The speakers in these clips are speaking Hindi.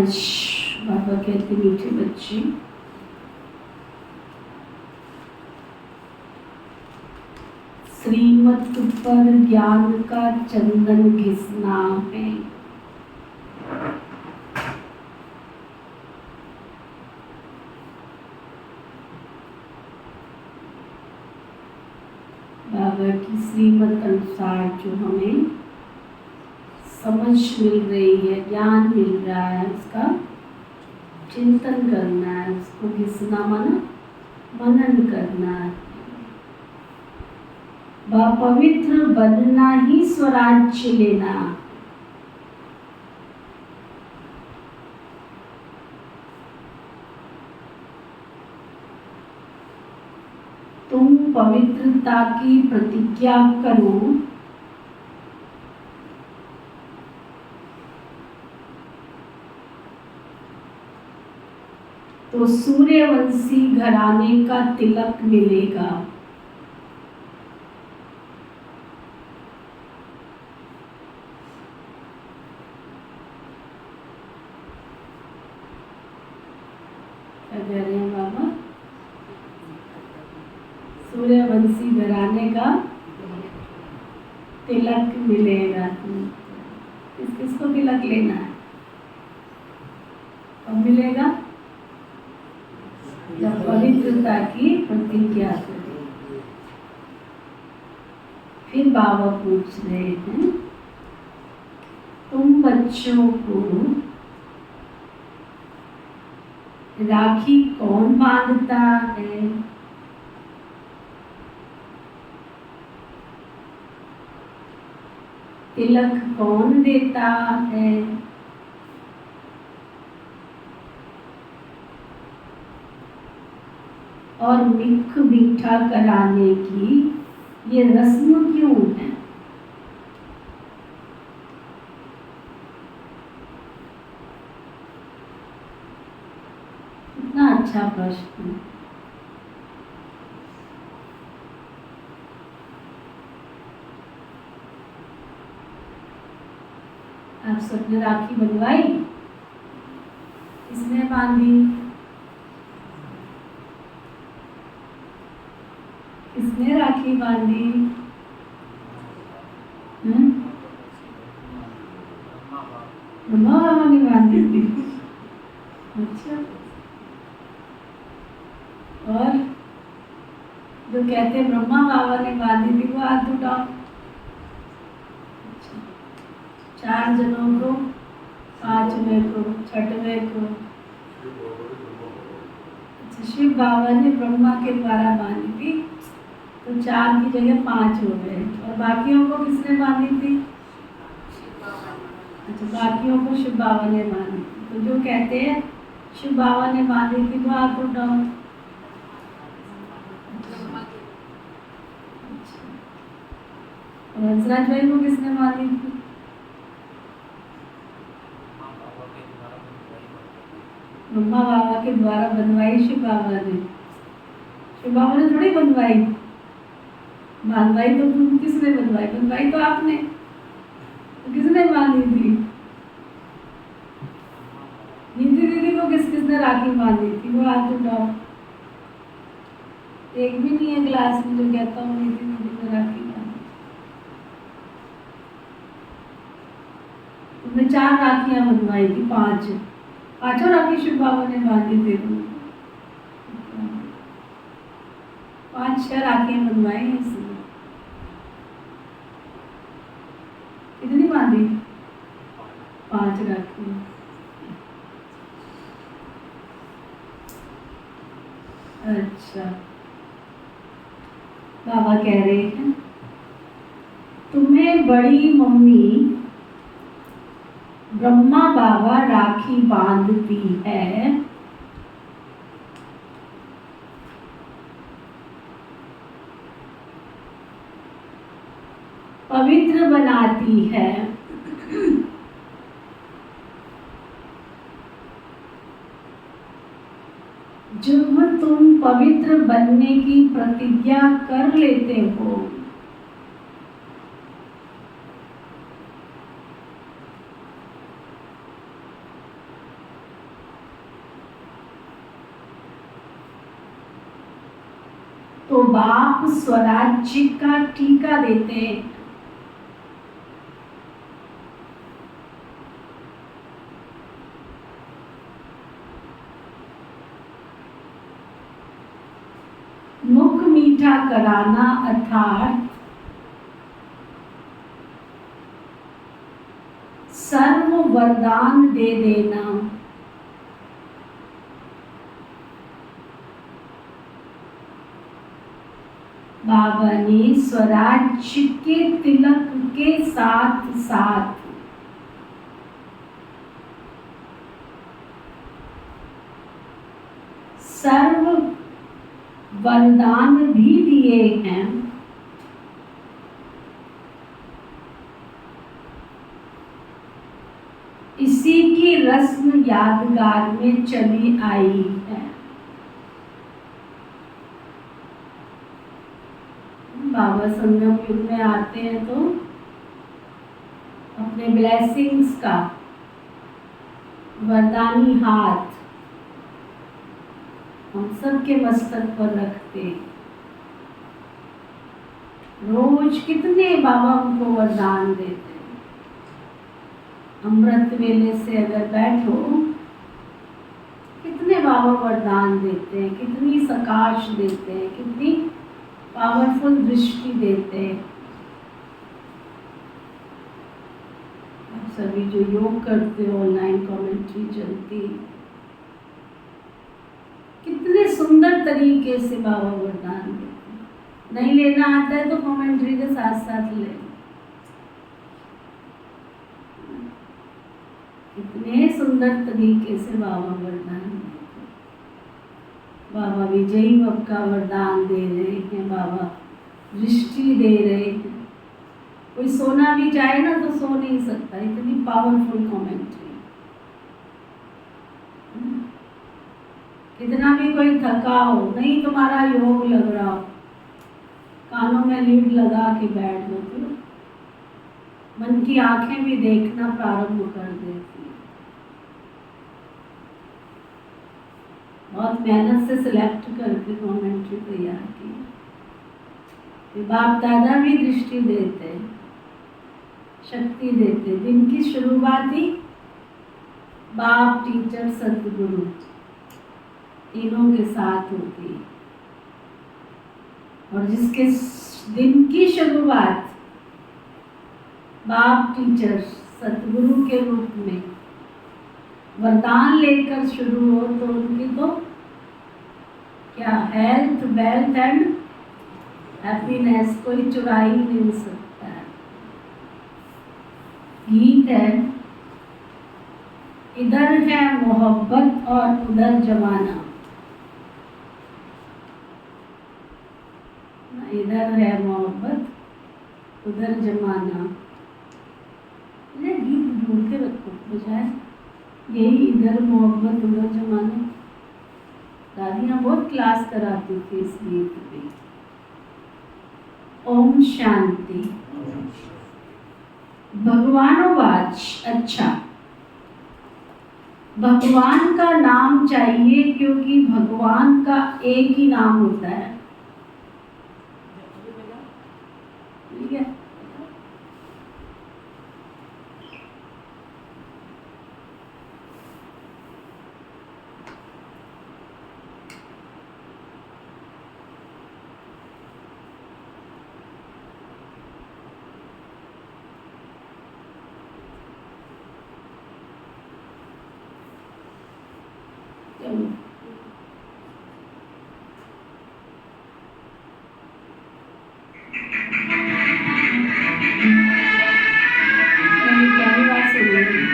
आज बाबा कहते मीठे बच्चे, श्रीमत पर ज्ञान का चंदन घिसना है। बाबा की श्रीमत अनुसार जो हमें समझ मिल रही है, ज्ञान मिल रहा है, उसका चिंतन करना है, उसको घिसना माना मनन करना है। पवित्र बनना ही स्वराज्य लेना। तुम पवित्रता की प्रतिज्ञा करो, तो सूर्यवंशी घराने का तिलक मिलेगा। क्या कह रहे हैं बाबा? सूर्यवंशी घराने का तिलक मिलेगा। किस किसको तिलक लेना है? कब मिलेगा? जब पवित्रता की प्रतिज्ञा करें। फिर बाबा पूछ रहे हैं, तुम बच्चों को राखी कौन बांधता है? तिलक कौन देता है? और मिख मीठा कराने की ये रस्म क्यों है? कितना अच्छा प्रश्न। आप सबने राखी बनवाई? किसने बांधी? किसने राखी बांधी? ब्रह्मा बाबा ने बांधी थी। अच्छा, और जो कहते हैं ब्रह्मा बाबा ने बांधी थी वो हाथ उठाओ। 4 जनों को, 5वें को, 6वें को। अच्छा, शिव बाबा ने ब्रह्मा के द्वारा बांधी थी, तो 4 की जगह 5 हो गए। और बाकियों को किसने बांधी थी? अच्छा, बाकियों को शिव बाबा ने बांधी थी। तो जो कहते हैं शिव बाबा ने बांधी थी वो हाथ उठाओ। और हंसराज भाई को किसने बांधी थी? ब्रह्मा बाबा के द्वारा बनवाई शिव बाबा ने। शिव बाबा ने थोड़ी बनवाई। बांधवाई तो तुम किसने बनवाई? बनवाई तो आपने। तो किसने बांधी थी? नीति दीदी को किसने राखी बांधी थी? वो हाथ उठाओ। एक भी नहीं है क्लास में जो कहता हूँ नीति दीदी को राखी बांधी। तुमने 4 राखियां बनवाई थी, 5 राखी शिव बाबा ने बांधी थी। 5-6 राखियां बनवाई इसने। कितनी बांधी? 5 राखियां। अच्छा, बाबा कह रहे हैं, तुम्हें बड़ी मम्मी ब्रह्मा बाबा राखी बांधती है, पवित्र बनाती है। जब तुम पवित्र बनने की प्रतिज्ञा कर लेते हो, तो बाप स्वराज्य का टीका देते हैं। मुख मीठा कराना अर्थात सर्व वरदान दे देना। बाबा ने स्वराज्य के तिलक के साथ साथ सर्व वरदान भी दिए हैं। इसी की रस्म यादगार में चली आई है। बाबा संगम युग में आते हैं तो अपने ब्लेसिंग्स का वरदानी हाथ हम सबके मस्तक पर रखते। रोज कितने बाबा उनको वरदान देते। अमृत वेले से अगर बैठो कितने बाबा वरदान देते हैं, कितनी सकाश देते हैं, कितनी पावरफुल दृष्टि देते हैं। आप सभी जो योग करते हो, ऑनलाइन कमेंट्री चलती, कितने सुंदर तरीके से बाबा वरदान देते हैं। नहीं लेना आता है तो कमेंट्री के साथ साथ ले। कितने सुंदर तरीके से बाबा वरदान देते हैं। बाबा विजयी भव का वरदान दे रहे हैं, बाबा दृष्टि दे रहे हैं। कोई सोना भी चाहे ना तो सो नहीं सकता, इतनी पावरफुल कमेंट्री। कितना भी कोई थका हो, नहीं तुम्हारा योग लग रहा हो, कानों में लीड लगा के बैठ दो तो मन की आंखें भी देखना प्रारंभ कर देती। बहुत मेहनत से सिलेक्ट करके कमेंट्री तैयार की। बाप दादा भी दृष्टि देते, शक्ति देते। दिन की शुरुआत ही बाप, टीचर, सतगुरु तीनों के साथ होती है। और जिसके दिन की शुरुआत बाप, टीचर, सतगुरु के रूप में वरदान लेकर शुरू हो तो उनकी तो क्या हेल्थ, वेल्थ एंड हैप्पीनेस कोई चुरा ही नहीं सकता है। गीत है, इधर है मोहब्बत और उधर जमाना। इधर है मोहब्बत, उधर जमाना। गीत ढूंढ के रखो बजाय यही इधर मोहब्बत उधर जमाना। दादियाँ बहुत क्लास कराती थी इस गीत पे। ओम शांति। भगवानोवाच। अच्छा, भगवान का नाम चाहिए क्योंकि भगवान का एक ही नाम होता है। ठीक है, पहली बार सुन रही हूँ।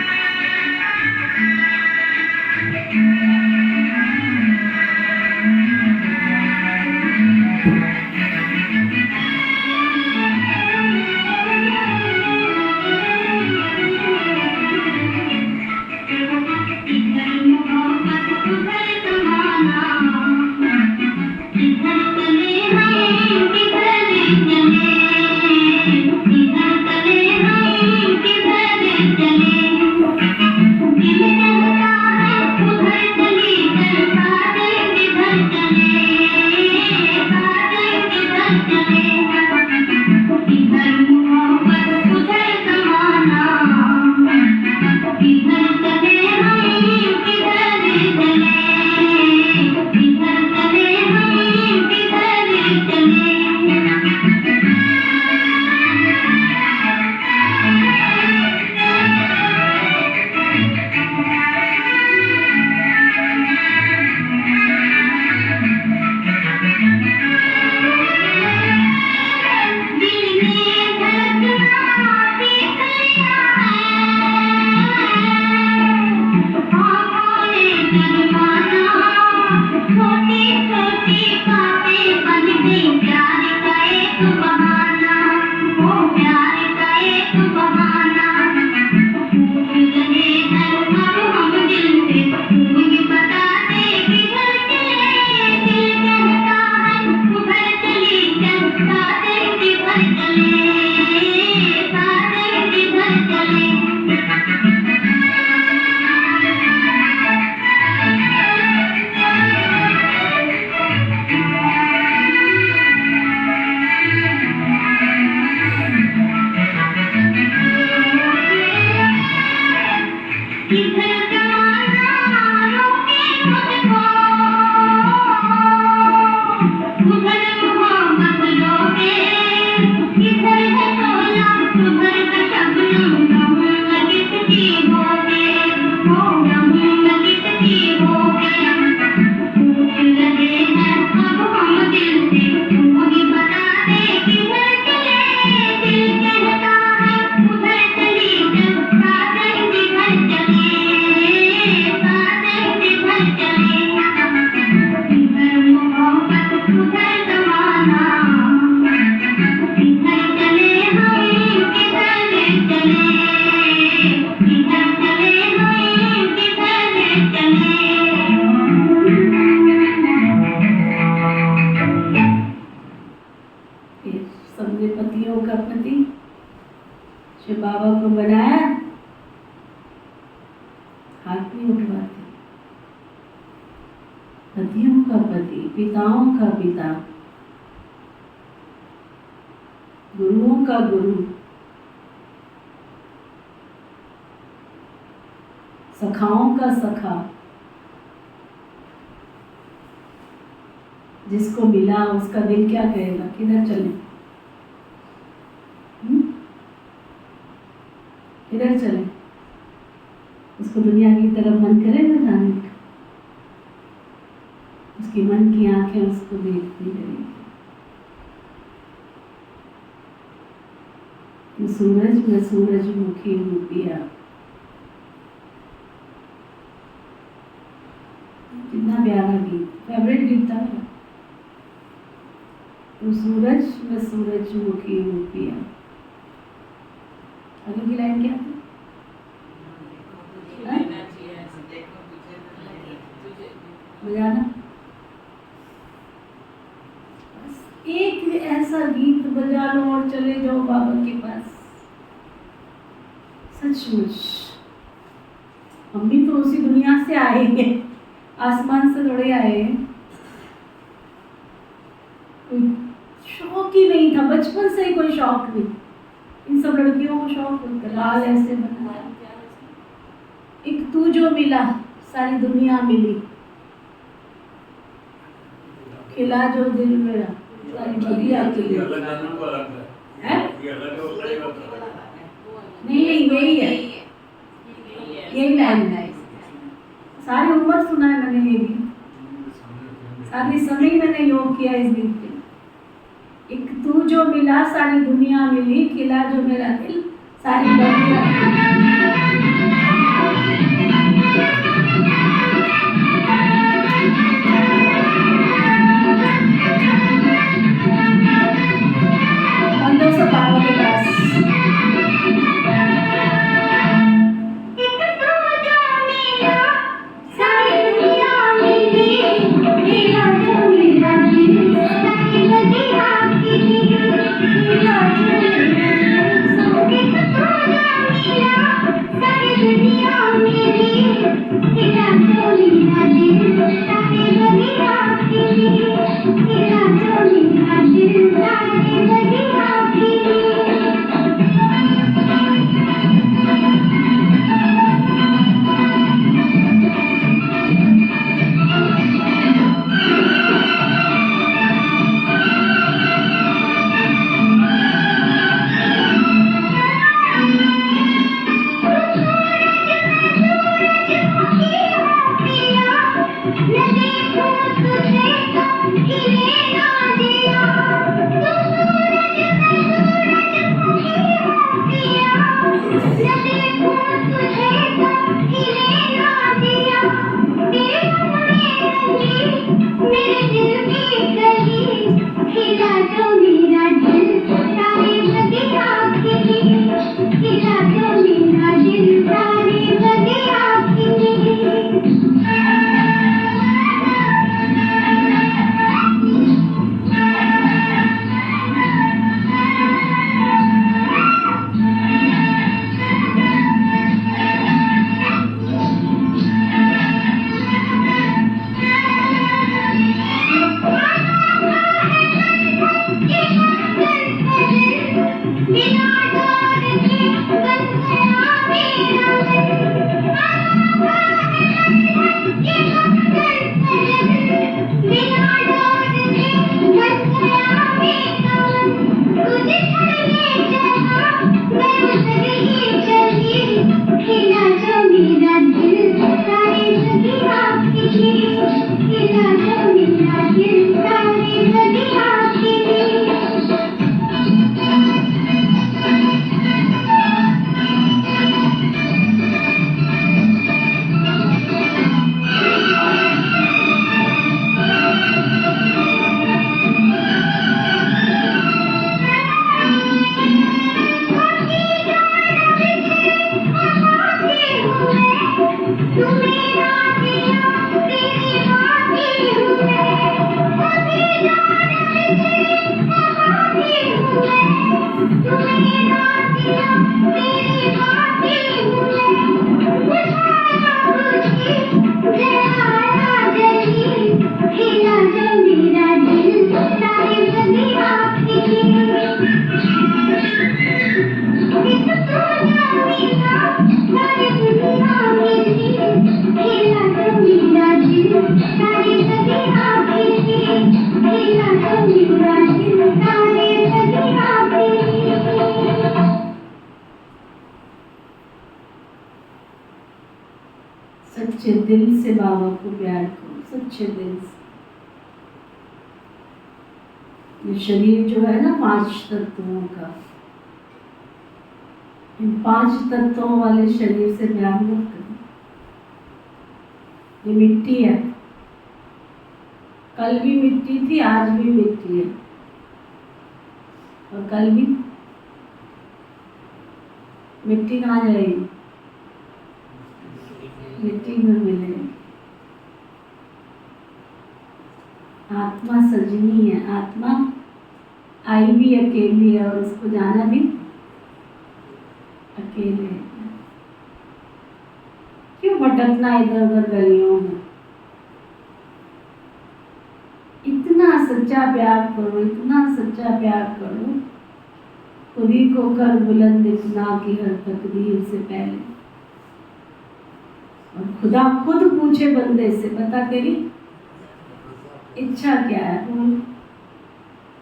चले सबने पतियों का पति शिव बाबा को बनाया, हाथ नहीं उठवाते। पतियों का पति, पिताओं का पिता, गुरुओं का गुरु, सखाओं का सखा, जिसको मिला उसका दिल क्या कहेगा, किधर चले, किधर चले? उसको दुनिया की तरफ मन करेगा जाने का, उसकी मन की आंखें उसको देखती रहेगी। सूरज में सूरजमुखी रूपिया, कितना प्यारा गीत, फेवरेट गीत था मेरा। तो सूरज में सूरजमुखी रूपिया, आगे की लाइन क्या थी? बजाना। बस एक ऐसा गीत बजा लो और चले जाओ बाबा के पास। सचमुच हम भी तो उसी दुनिया से आए हैं, आसमान से थोड़े आए हैं। कोई शौक ही नहीं था, बचपन से ही कोई शौक नहीं। इन सब लड़कियों को शौक होता है, लाल ऐसे बनाया, एक तू जो मिला सारी दुनिया मिली, खिला जो दिल मेरा सारी दुनिया खिली। नहीं यही है, यही लाइन है। सारी उम्र सुना है मैंने ये गीत, सारी समय मैंने योग किया इस गीत पे। एक तू जो मिला सारी दुनिया मिली, खिला जो मेरा दिल सारी दुनिया। खिला जो मेरा दिल सारी दुनिया को प्यार करो सच्चे दिल से। ये शरीर जो है ना 5 तत्वों का, इन 5 तत्वों वाले शरीर से प्यार मत करो। ये मिट्टी है, कल भी मिट्टी थी, आज भी मिट्टी है और कल भी मिट्टी कहाँ जाएगी? मिट्टी में मिलेगी। आत्मा सजनी है, आत्मा आई भी अकेली है और उसको जाना भी अकेले है। क्यों भटकना इधर उधर गलियों में? इतना सच्चा प्यार करो, इतना सच्चा प्यार करो, खुद ही को कर बुलंद इतना की हर तकदीर से पहले। और खुदा खुद पूछे बंदे से, बता तेरी इच्छा क्या है, बोल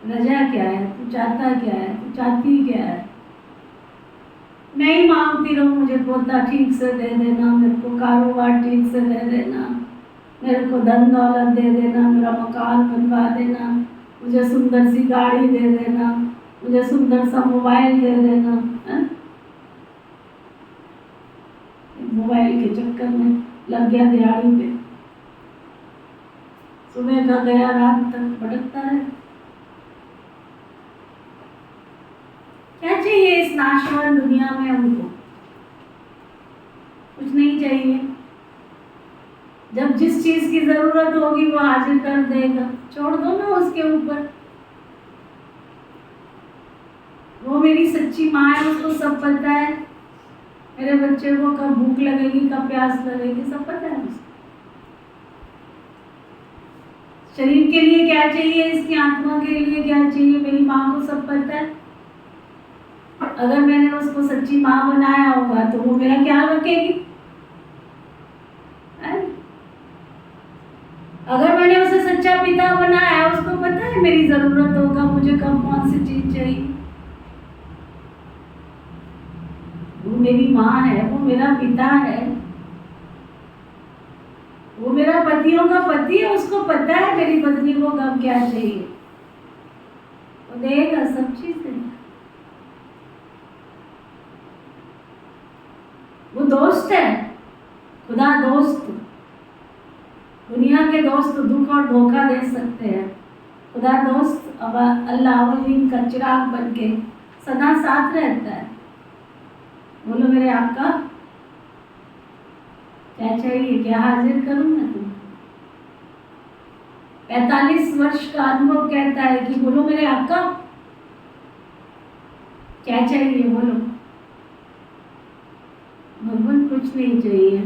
रजा क्या है, तू चाहता क्या है, तू चाहती क्या है। मैं ही मांगती रहूं मुझे पोता ठीक से दे देना, मेरे को कारोबार ठीक से दे देना, मेरे को धन दौलत दे देना, मेरा मकान बनवा देना, मुझे सुंदर सी गाड़ी दे देना, मुझे सुंदर सा मोबाइल दे देना है? मोबाइल के चक्कर में लग गया दिहाड़ी पे, सुबह का गया रात तक भटकता है। क्या चाहिए इस नाशवान दुनिया में? हमको कुछ नहीं चाहिए। जब जिस चीज की जरूरत होगी वो हाजिर कर देगा, छोड़ दो ना उसके ऊपर। वो मेरी सच्ची माँ है, उसको सब पता है। मेरे बच्चे को कब भूख लगेगी, कब प्यास लगेगी, सब पता है उसको। शरीर के लिए क्या चाहिए, इसकी आत्मा के लिए क्या चाहिए, मेरी माँ को सब पता है। अगर मैंने उसको सच्ची माँ बनाया होगा तो वो मेरा ख्याल रखेगी। अगर मैंने उसे सच्चा पिता बनाया, उसको पता है मेरी जरूरत होगा, मुझे कब कौन सी चीज चाहिए। वो मेरी माँ है, वो मेरा पिता है, वो मेरा पतियों का पति है, उसको पता है मेरी पत्नी को कब क्या चाहिए, वो देगा, सब चीज देगा। वो दोस्त है, खुदा दोस्त। दुनिया के दोस्त दुख और धोखा दे सकते हैं, खुदा दोस्त अब अल्लाह का चिराग बन के सदा साथ रहता है। बोलो मेरे आपका क्या चाहिए, क्या हाजिर करूं मैं तुम? 45 वर्ष का अनुभव कहता है कि बोलो मेरे आपका क्या चाहिए, बोलो। भगवान कुछ नहीं चाहिए,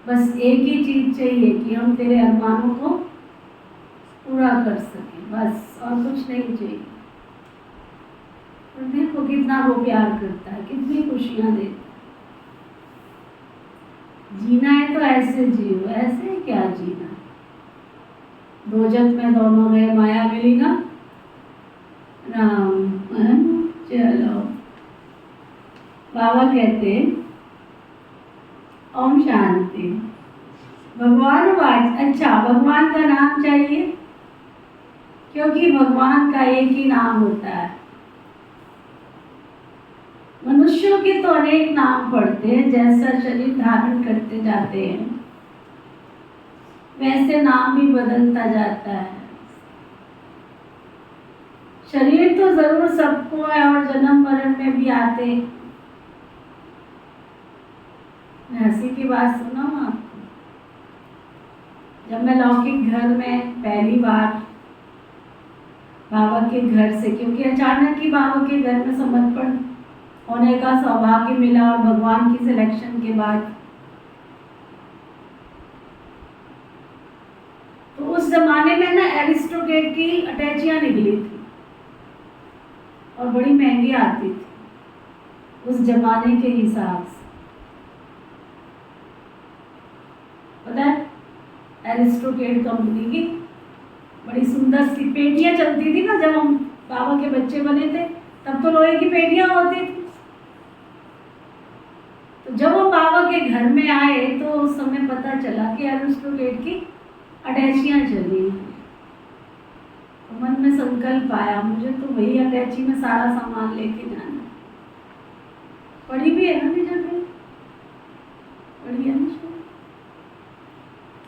बस एक ही चीज चाहिए कि हम तेरे अरमानों को पूरा कर सकें, बस, और कुछ नहीं चाहिए। और देखो कितना वो प्यार करता है, कितनी खुशियां देता है। जीना है तो ऐसे जियो, ऐसे क्या जीना। दोजख में दोनों रहे, माया मिली ना राम। चलो बाबा कहते ओम शांति। भगवान वाच, अच्छा भगवान का नाम चाहिए, क्योंकि भगवान का एक ही नाम होता है। मनुष्यों के तो अनेक नाम पड़ते हैं, जैसा शरीर धारण करते जाते हैं वैसे नाम भी बदलता जाता है। शरीर तो जरूर सबको है और जन्म मरण में भी आते। हंसी की बात सुनाऊं आपको। जब मैं लौकिक घर में पहली बार बाबा के घर से, क्योंकि अचानक ही बाबा के घर में समर्पण होने का सौभाग्य मिला और भगवान की सिलेक्शन के बाद, तो उस जमाने में ना एरिस्टोक्रेट की अटैचियां निकली थी और बड़ी महंगी आती थी उस जमाने के हिसाब से। पता है, एरिस्टोक्रेट कंपनी की बड़ी सुंदर सी पेटियां चलती थी ना, जब हम बाबा के बच्चे बने थे तब तो लोहे की पेटियां होती थी। तो जब हम बाबा के घर में आए तो उस समय पता चला कि यार उसको पेट की अटैचियाँ चली हैं। तो मन में संकल्प आया, मुझे तो वही अटैची में सारा सामान लेके जाना। पड़ी भी है ना भी जगह, पड़ी है ना,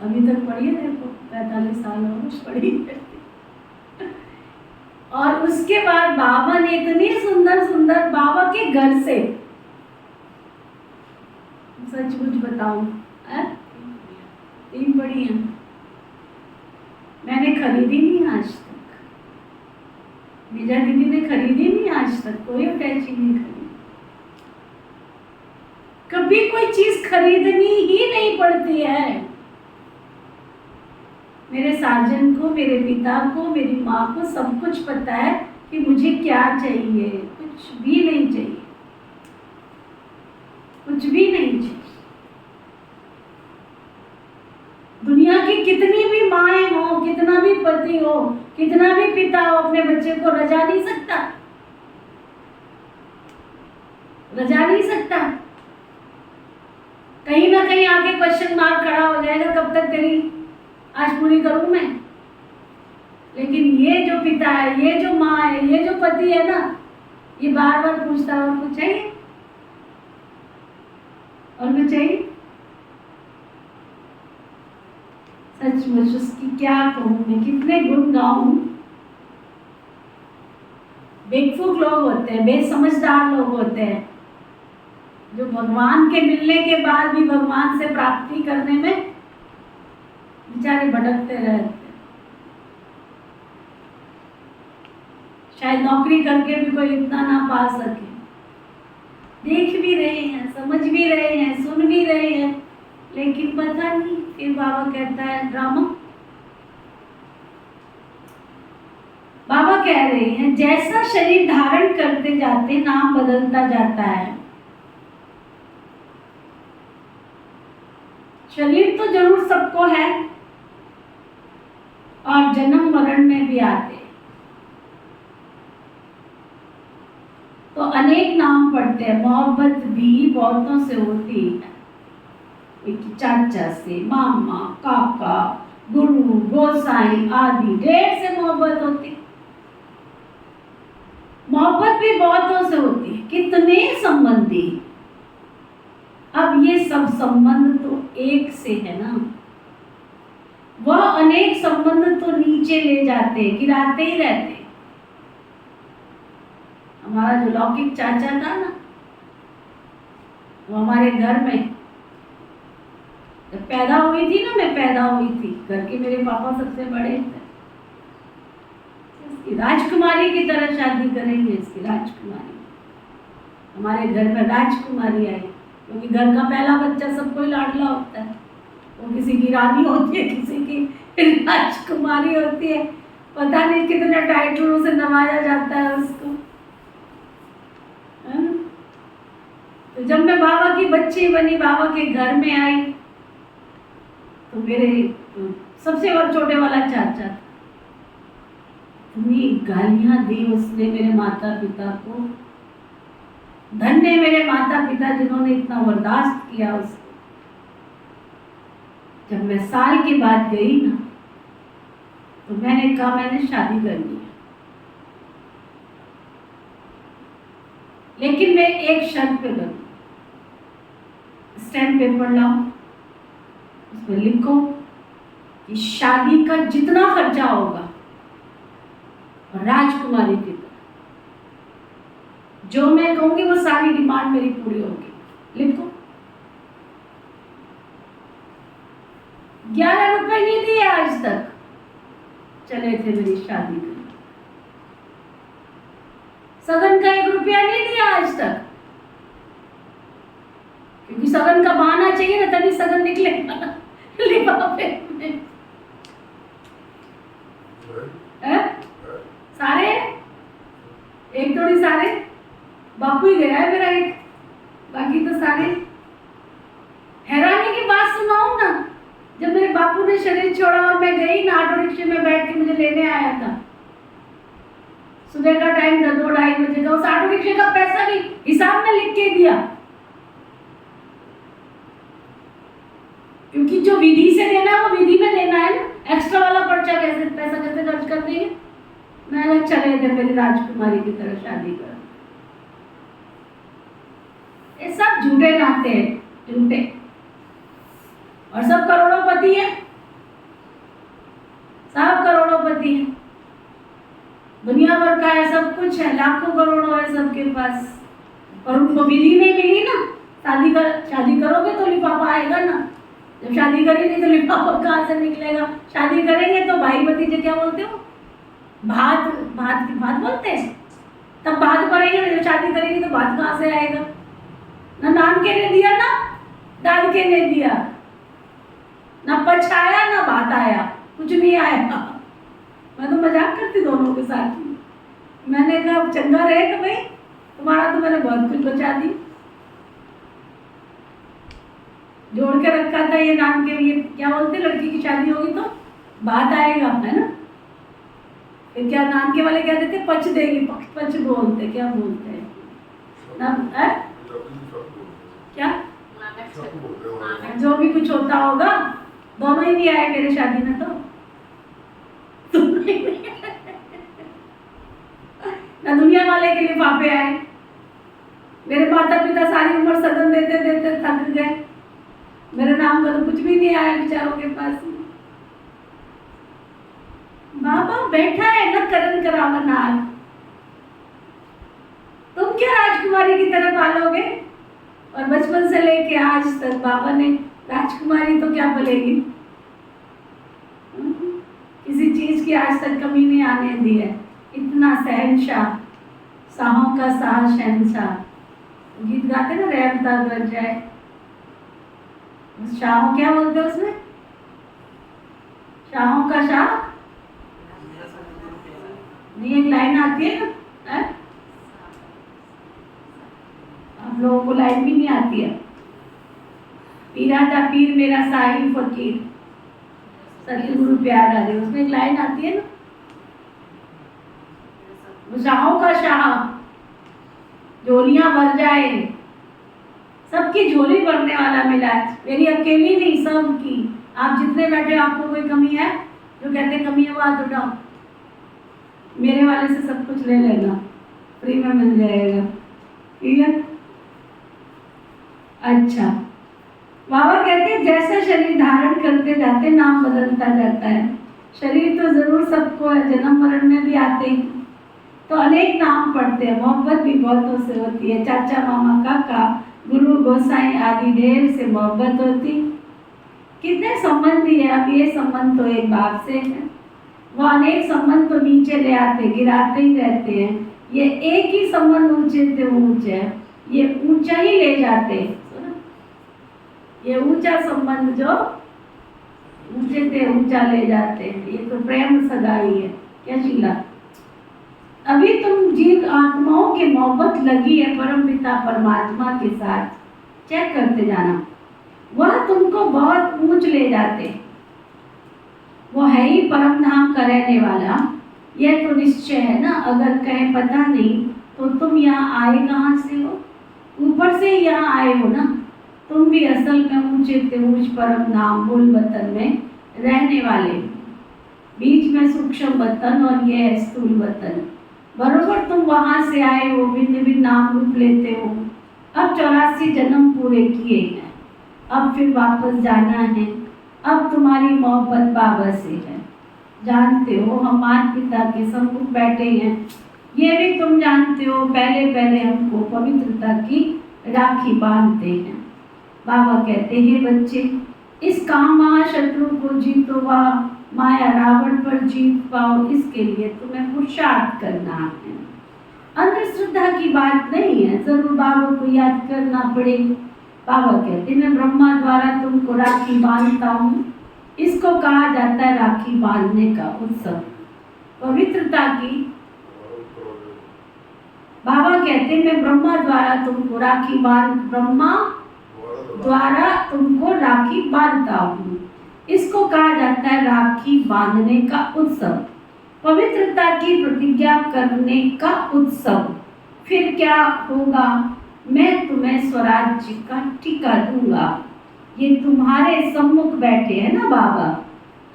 अभी तक पड़ी है, देखो 45 साल हो गए पड़ी है। और उसके बाद बाबा ने इतनी सुंदर सुंदर, बाबा के घर से, सच कुछ बताऊं, 3 पड़ी हैं, मैंने खरीदी नहीं आज तक, विजय दीदी ने खरीदी नहीं आज तक, कोई अटैची नहीं खरीदी। कभी कोई चीज खरीदनी ही नहीं पड़ती है। मेरे साजन को, मेरे पिता को, मेरी माँ को सब कुछ पता है कि मुझे क्या चाहिए। कुछ भी नहीं चाहिए, कुछ भी नहीं चाहिए। दुनिया की कितनी भी माएँ हो, कितना भी पति हो, कितना भी पिता हो, अपने बच्चे को रजा नहीं सकता, रजा नहीं सकता। कहीं ना कहीं आगे क्वेश्चन मार्क खड़ा हो जाएगा, कब तक तेरी आज पूरी करूं मैं। लेकिन ये जो पिता है, ये जो माँ है, ये जो पति है ना, ये बार बार पूछता है और कुछ चाहिए, और कुछ चाहिए। सचमुच उसकी क्या कहूं मैं, कितने गुण गाऊं। बेवकूफ लोग होते हैं, बेसमझदार लोग होते हैं, जो भगवान के मिलने के बाद भी भगवान से प्राप्ति करने में बेचारे भटकते रहते। शायद नौकरी करके भी कोई इतना ना पा सके। देख भी रहे हैं, समझ भी रहे हैं, सुन भी रहे हैं, लेकिन पता नहीं। फिर बाबा कहता है ड्रामा। बाबा कह रहे हैं जैसा शरीर धारण करते जाते नाम बदलता जाता है। शरीर तो जरूर सबको है और जन्म मरण में भी आते, तो अनेक नाम पढ़ते हैं। मोहब्बत भी बहुतों से होती है, चाचा से, मामा, काका, गुरु, गोसाई आदि ढेर से मोहब्बत होती। मोहब्बत भी बहुतों से होती है, कितने संबंधी। अब ये सब संबंध तो एक से है ना, वह अनेक संबंध तो नीचे ले जाते, गिराते ही रहते। हमारा जो लौकिक चाचा था ना, वो हमारे घर में जब पैदा हुई थी ना, मैं पैदा हुई थी, घर के मेरे पापा सबसे बड़े थे। इसकी राजकुमारी की तरह शादी करेंगे, इसकी राजकुमारी। हमारे घर में राजकुमारी आई, क्योंकि घर का पहला बच्चा सबको लाडला होता है। वो किसी की रानी होती है, किसी की राजकुमारी होती है, पता नहीं कितने टाइटलों से नवाजा जाता है उसको। तो जब मैं बाबा की बच्ची बनी, बाबा के घर में आई, तो मेरे सबसे छोटे वाला चाचा था, इतनी गालियां दी उसने मेरे माता पिता को। धन्य मेरे माता पिता जिन्होंने इतना बर्दाश्त किया उसको। जब मैं साल के बाद गई ना, तो मैंने कहा मैंने शादी करनी है, लेकिन मैं एक शर्त पे करूँ। स्टैम्प पेपर लाओ, उसमें लिखो कि शादी का जितना खर्चा होगा राजकुमारी की तरह, जो मैं कहूंगी वो सारी डिमांड मेरी पूरी होगी। लिखो। 11 रुपए नहीं दिए आज तक, चले थे मेरी शादी में। सगन का 1 रुपया नहीं दिया आज तक, क्योंकि सगन का बहाना चाहिए ना, तभी सगन निकलेगा लिफाफे में। सारे एक थोड़ी, सारे बापू ही गया है मेरा एक, बाकी तो सारे। हैरानी की बात सुनाऊं ना, जब मेरे बापू ने शरीर छोड़ा और मैं गई ना, ऑटो रिक्शे में बैठ के मुझे लेने आया था, सुबह का टाइम था, 2-2:30 बजे का। उस ऑटो रिक्शे का पैसा भी हिसाब में लिख के दिया। जो विधि से देना है वो विधि में देना है ना। एक्स्ट्रा वाला पर्चा कैसे, पैसा कैसे खर्च कर देंगे? मैं अलग चले थे मेरी राजकुमारी की तरह शादी कर। ये सब झूठे नाते हैं, झूठे, और सब करोड़ोंपति है, सब करोड़ोंपति है, दुनिया भर का है, सब कुछ है, लाखों करोड़ों है सबके पास, और उनको विधि नहीं मिली ना। शादी करोगे तो लिफाफा आएगा ना, जब शादी करेंगे तो लिफाफा कहाँ से निकलेगा? शादी करेंगे तो भाई भतीजे क्या बोलते हो, भात भात की भात बोलते हैं, तब भात पड़ेगा, जब शादी करेंगे तो भात कहाँ से आएगा? ना नान के ने दिया ना दान के ने दिया, ना पच आया ना भात आया, कुछ नहीं आया। मैं तो मजाक करती दोनों के साथ। मैंने कहा चंगा रहेगा भाई तुम्हारा, तो मैंने बहुत कुछ बचा दी, जोड़ के रखा था ये नाम के लिए। क्या बोलते, लड़की की शादी होगी तो बात आएगा, है ना? फिर क्या नाम के वाले क्या देते, पच देगी, पच बोलते, क्या बोलते हैं नाम है? क्या जो भी कुछ होता होगा, दोनों ही नहीं आए मेरे शादी में, तो ना दुनिया वाले के लिफाफे आए। मेरे माता पिता सारी उम्र सदन देते देते थक गए, मेरे नाम का तो कुछ भी नहीं आया बेचारों के पास। बाबा बैठा है न करण करावनार, तुम क्या राजकुमारी की तरफ पालोगे? और बचपन से लेके आज तक बाबा ने राजकुमारी तो क्या बोलेगी, किसी चीज की आज तक कमी नहीं आने दी है। इतना शहनशाह, शाहों का शाह शहनशाह, गीत गाते ना, रेवता गज जाए, शाहों क्या बोलते हैं उसमें, शाहों का शाह नहीं, एक लाइन आती है ना, आप लोगों को लाइन भी नहीं आती है। पीरा था पीर मेरा साहिब फकीर, सतगुरु प्यार आ रहे, उसमें एक लाइन आती है ना, शाहों का शाह, झोलियां भर जाए, सबकी झोली भरने वाला मिला है, मेरी अकेली नहीं सबकी। आप जितने बैठे आपको कोई कमी है, जो कहते कमी है वो हाथ उठाओ, मेरे वाले से सब कुछ ले लेना, फ्री में मिल जाएगा, ठीक है? अच्छा, बाबा कहते हैं जैसा शरीर धारण करते जाते नाम बदलता जाता है। शरीर तो जरूर सबको है, जन्म मरण में भी आते हैं तो अनेक नाम पढ़ते हैं, मोहब्बत भी बहुतों से होती है, चाचा मामा काका गुरु गोसाई आदि ढेर से मोहब्बत होती। कितने संबंधी है, अब ये संबंध तो एक बाप से है, वो अनेक संबंध को नीचे ले आते गिराते ही रहते हैं। ये एक ही संबंध ऊंचे से ऊंचे, ये ऊंचा ही ले जाते, ये ऊंचा संबंध जो ऊंचे से ऊंचा ले जाते हैं, ये तो प्रेम सगाई है। क्या शीला, अभी तुम जीव आत्माओं की मोहब्बत लगी है परम पिता परमात्मा के साथ, चेक करते जाना, वह तुमको बहुत ऊंच ले जाते, वो है ही परम धाम का रहने वाला। यह तो निश्चय है ना, अगर कहें पता नहीं तो तुम यहाँ आए कहाँ से हो? ऊपर से ही यहाँ आए हो ना, तुम भी असल में ऊंचे से ऊंच परम धाम मूल वतन में रहने वाले, बीच में सूक्ष्म वतन और यह है स्थूल वतन। बरोबर तुम वहां से आए हो, भिन्न भिन्न नाम रूप लेते हो, अब 84 जन्म पूरे किए हैं, अब फिर वापस जाना है। अब तुम्हारी मोहब्बत बाबा से है, जानते हो हम माता पिता के सम्मुख बैठे हैं, ये भी तुम जानते हो, पहले पहले हमको पवित्रता की राखी बांधते हैं। बाबा कहते हैं बच्चे, इस काम महाशत्रु को जीतो व माया रावण पर जीत पाओ, इसके लिए तुम्हें पुरुषार्थ करना है। अंधश्रद्धा की बात नहीं है, जरूर बाबा को याद करना पड़ेगा। बाबा कहते मैं ब्रह्मा द्वारा तुमको राखी बांधता हूँ, इसको कहा जाता है राखी बांधने का उत्सव, पवित्रता की। बाबा कहते मैं ब्रह्मा द्वारा तुमको राखी बांधता हूँ, इसको कहा जाता है राखी बांधने का उत्सव, पवित्रता की प्रतिज्ञा करने का उत्सव। फिर क्या होगा, मैं तुम्हें स्वराज्य का टीका दूंगा, ये तुम्हारे सम्मुख बैठे हैं ना बाबा,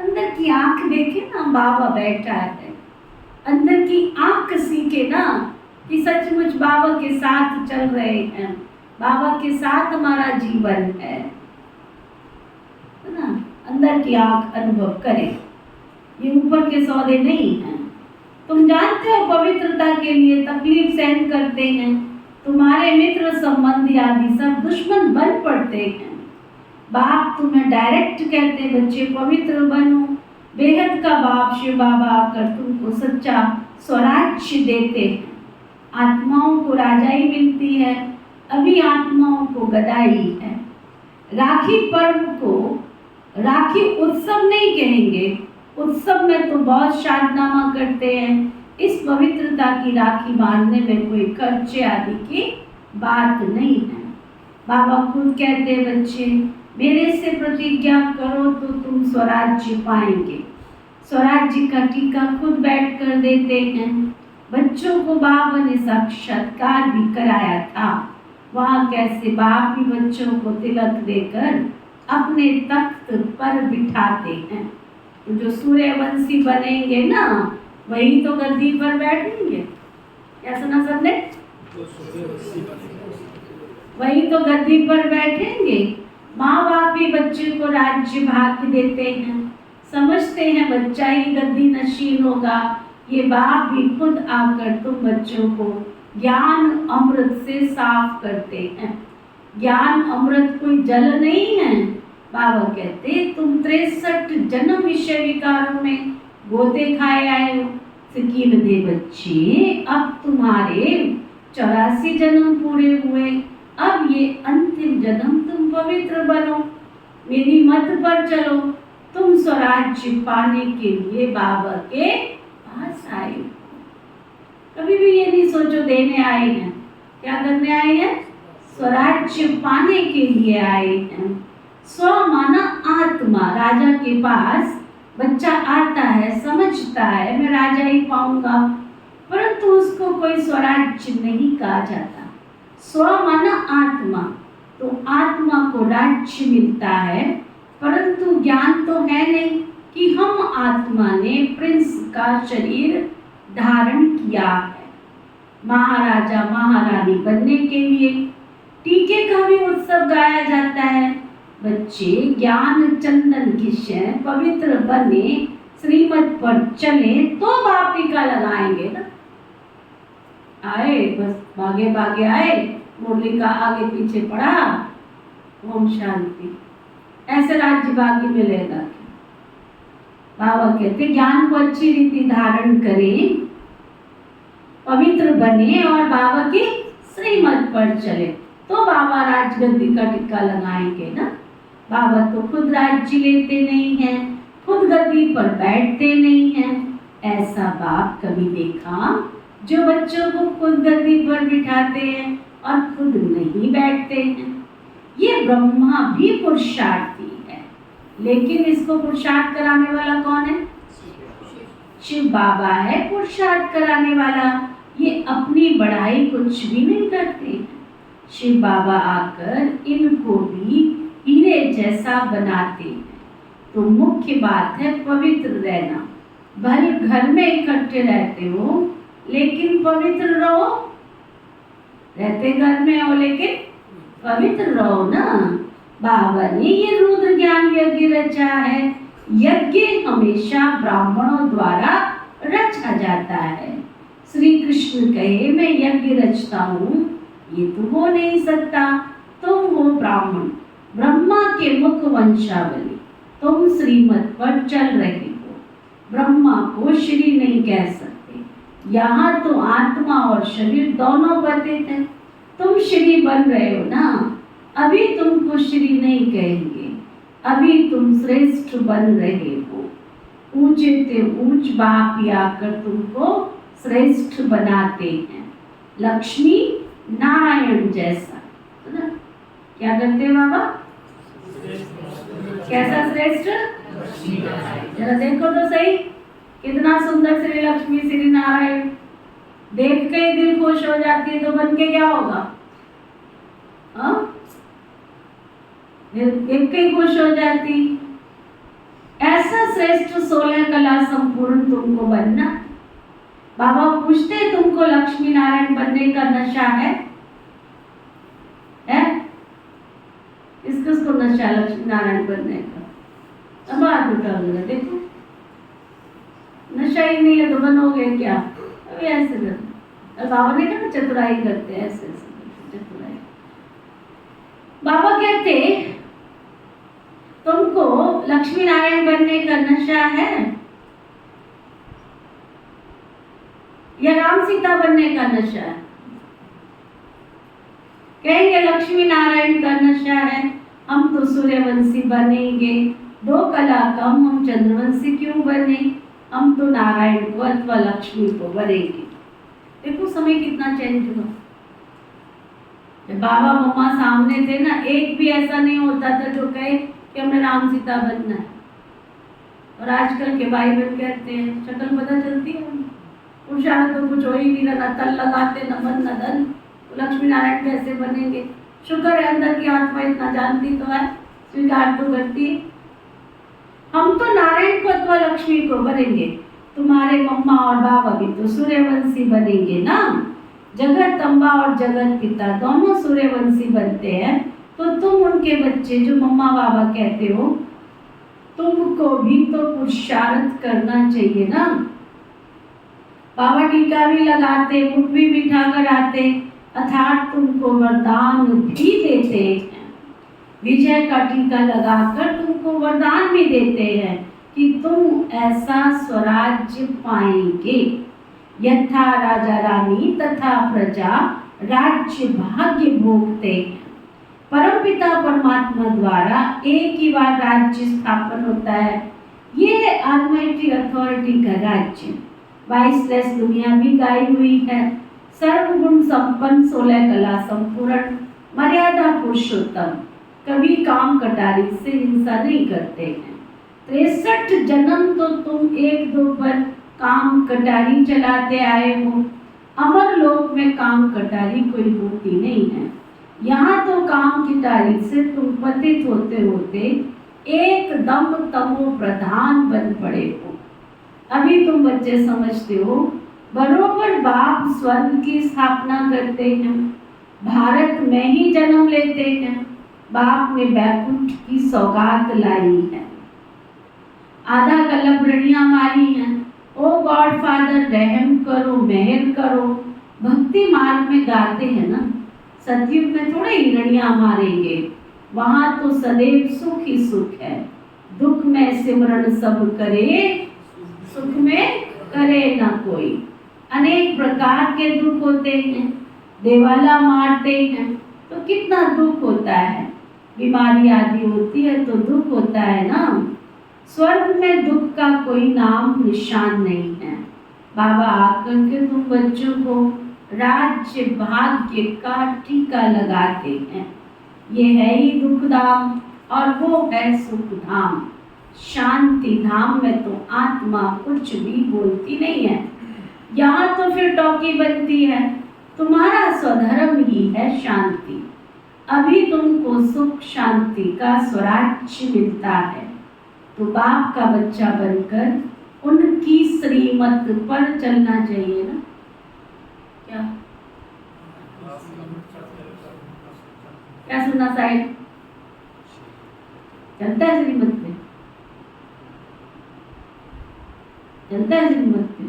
अंदर की आंख देखे ना, बाबा बैठा है, अंदर की आंख सीखे ना कि सचमुच बाबा के साथ चल रहे हैं, बाबा के साथ हमारा जीवन है ना। अंदर की आंख अनुभव करें, ये ऊपर के सौदे नहीं हैं। तुम जानते हो पवित्रता के लिए तकलीफ सहन करते हैं, तुम्हारे मित्र संबंधी आदि सब दुश्मन बन पड़ते हैं। बाप तुम्हें डायरेक्ट कहते बच्चे पवित्र बनो। बेहद का बाप शिव बाबा आकर तुमको सच्चा स्वराज्य देते हैं। आत्माओं को राजाई मिलती है, अभी आत्माओं को गदाई है। राखी पर्व को राखी उत्सव नहीं कहेंगे, उत्सव में तो बहुत शादनामा करते हैं। इस पवित्रता की राखी बांधने में कोई खर्चे आदि की बात नहीं है। बाबा खुद कहते हैं बच्चे मेरे से प्रतिज्ञा करो तो तुम स्वराज्य पाएंगे। स्वराज्य का टीका खुद बैठ कर देते हैं। बच्चों को बाबा ने साक्षात्कार भी कराया था। वहाँ कैसे बाप ही बच्चों को तिलक देकर अपने तख्त पर बिठाते हैं। तो जो सूर्यवंशी बनेंगे ना वही तो गद्दी पर बैठेंगे। क्या सुना सबने? वही तो गद्दी पर बैठेंगे। माँ बाप भी बच्चे को राज्य भाग्य देते हैं, समझते हैं बच्चा ही गद्दी नशीन होगा। ये बाप भी खुद आकर तुम बच्चों को ज्ञान अमृत से साफ करते हैं। ज्ञान अमृत कोई जल नहीं है। बाबा कहते तुम 63 जन्म विषय विकारों में गोते खाए आए हो। सिकील दे बच्चे, अब तुम्हारे 84 जन्म पूरे हुए। अब ये अंतिम जन्म तुम पवित्र बनो, मेरी मत पर चलो। तुम स्वराज्य पाने के लिए बाबा के पास आए हो। कभी भी ये नहीं सोचो देने आए हैं। क्या करने आए हैं? स्वराज्य पाने के लिए आए हैं। स्व माना आत्मा। राजा के पास बच्चा आता है, समझता है मैं राजा ही पाऊंगा, परंतु उसको कोई स्वराज्य नहीं कहा जाता। स्व माना आत्मा, तो आत्मा को राज्य मिलता है, परंतु ज्ञान तो है नहीं कि हम आत्मा ने प्रिंस का शरीर धारण किया है महाराजा महारानी बनने के लिए। टीके का भी उत्सव गाया जाता है। बच्चे ज्ञान चंदन घिसे पवित्र बने, श्रीमत पर चले तो बाप टीका लगाएंगे ना। आए बस भागे भागे आए, मुरली का आगे पीछे पड़ा, ओम शांति, ऐसे राज्य भाग्य मिलेगा। बाबा कहते ज्ञान को अच्छी रीति धारण करें, पवित्र बने और बाबा की श्रीमत पर चले तो बाबा राजगद्दी का टिक्का लगाएंगे ना। बाबा तो खुद राज्य लेते नहीं हैं, खुद गद्दी पर बैठते नहीं हैं। ऐसा बाप कभी देखा जो बच्चों को खुद गद्दी पर बिठाते हैं और खुद नहीं बैठते हैं? ये ब्रह्मा भी पुरुषार्थी है, लेकिन इसको पुरुषार्थ कराने वाला कौन है? शिव बाबा है पुरुषार्थ कराने वाला। ये अपनी बढ़ाई कुछ भी नहीं करते। शिव बाबा आकर इनको भी हीरे जैसा बनाते हैं। तो मुख्य बात है पवित्र रहना। भले घर में इकट्ठे रहते हो लेकिन पवित्र रहो। रहते घर में हो लेकिन पवित्र रहो ना। बाबा ने ये रुद्र ज्ञान यज्ञ रचा है। यज्ञ हमेशा ब्राह्मणों द्वारा रचा जाता है। श्री कृष्ण कहे मैं यज्ञ रचता हूँ, ये तो हो नहीं सकता। तुम हो ब्राह्मण, ब्रह्मा के मुख वंशावली, तुम श्रीमत पर चल रहे हो। ब्रह्मा को श्री नहीं कह सकते। यहाँ तो आत्मा और शरीर दोनों बंधित हैं। तुम श्री बन रहे हो ना, अभी तुमको श्री नहीं कहेंगे, अभी तुम श्रेष्ठ बन रहे हो। ऊंचे ते ऊंच बाप आकर तुमको श्रेष्ठ बनाते हैं। लक्ष्मी नारायण जैसा ना। क्या करते हैं बाबा? कैसा श्रेष्ठ? जरा देखो तो सही, कितना सुंदर श्री लक्ष्मी श्री नारायण। देख के दिल खुश हो जाती है, तो बन के क्या होगा? देख के खुश हो जाती। ऐसा श्रेष्ठ 16 कला संपूर्ण तुमको बनना। बाबा पूछते तुमको लक्ष्मी नारायण बनने का नशा है? किसको नशा लक्ष्मी नारायण बनने का? अब बात उठा गया, देखो नशा ही नहीं है तो बनोगे क्या? अभी ऐसे कर, बाबा ने कहा चतुराई करते हैं, ऐसे चतुराई। बाबा कहते तुमको लक्ष्मी नारायण बनने का नशा है या राम सीता बनने का नशा है? कहेंगे लक्ष्मी नारायण का नशा है, हम तो सूर्यवंशी बनेंगे, 2 कला कम, हम चंद्रवंशी क्यों बने, हम तो नारायण को अथवा लक्ष्मी को बनेंगे। देखो समय कितना चेंज हुआ। जब बाबा मम्मा सामने थे ना, एक भी ऐसा नहीं होता था जो कहे कि हमें राम सीता बनना है। और आजकल के भाई बहन कहते हैं, शक्ल पता चलती है, पुरुषार्थ तो कुछ हो ही नहीं रहा, तल लगाते न मन न धन, तो लक्ष्मी नारायण कैसे बनेंगे? शुक्र है अंदर की आत्मा इतना जानती तो है, स्वीकार तो करती है। हम तो नारायण को अथवा लक्ष्मी को बनेंगे, तुम्हारे मम्मा और बाबा भी तो सूर्यवंशी बनेंगे ना। जगत अम्बा और जगत पिता दोनों सूर्यवंशी बनते हैं, तो तुम उनके बच्चे जो मम्मा बाबा कहते हो, तुमको भी तो पुरुषार्थ करना चाहिए ना। बाबा टीका भी लगाते, मुख भी बिठा कर आते, अर्थात तुमको वरदान भी देते हैं। विजय का टीका लगाकर तुमको वरदान भी देते हैं कि तुम ऐसा स्वराज्य पाएंगे, यथा राजा रानी तथा प्रजा राज्य भाग्य भोगते हैं। परमपिता परमात्मा द्वारा एक ही बार राज्य स्थापन होता है। ये ऑलमाइटी अथॉरिटी का राज्य 22 दुनिया भी गाई हुई है। सर्वगुण संपन्न 16 कला संपूर्ण मर्यादा पुरुषोत्तम, कभी काम कटारी से हिंसा नहीं करते हैं। 63 जन्म तो तुम 1-2 पर काम कटारी चलाते आए हो। अमर लोक में काम कटारी कोई होती नहीं है। यहाँ तो काम कटारी से तुम पतित होते होते एकदम तमो प्रधान बन पड़े हो। अभी तुम बच्चे समझते हो, बरोबर बाप स्वर्ग की स्थापना करते हैं, भारत में ही जन्म लेते हैं। बाप ने बैकुंठ की सौगात लाई है, आधा कलम रणियां मारी हैं। ओ गॉड फादर रहम करो, मेहर करो। भक्ति मार्ग में गाते हैं ना, सतयुग में थोड़े ही रणियां मारेंगे, वहां तो सदैव सुख ही सुख है। दुख में सिमरण सब करे, सुख में करे ना कोई। अनेक प्रकार के दुख होते हैं, देवाला मारते हैं तो कितना दुख होता है, बीमारी आदि होती है तो दुख होता है ना। स्वर्ग में दुख का कोई नाम निशान नहीं है। बाबा आकर के तुम बच्चों को राज्य भाग्य का टीका लगाते हैं। ये है ही दुख धाम और वो है सुख धाम। शांति धाम में तो आत्मा कुछ भी बोलती नहीं है, यहाँ तो फिर टॉकी बनती है। तुम्हारा स्वधर्म ही है शांति। अभी तुमको सुख शांति का स्वराज्य मिलता है, तो बाप का बच्चा बनकर उनकी श्रीमत पर चलना चाहिए ना। क्या क्या सुनना साइड चलता है श्रीमत पे, चलता है श्रीमत पे।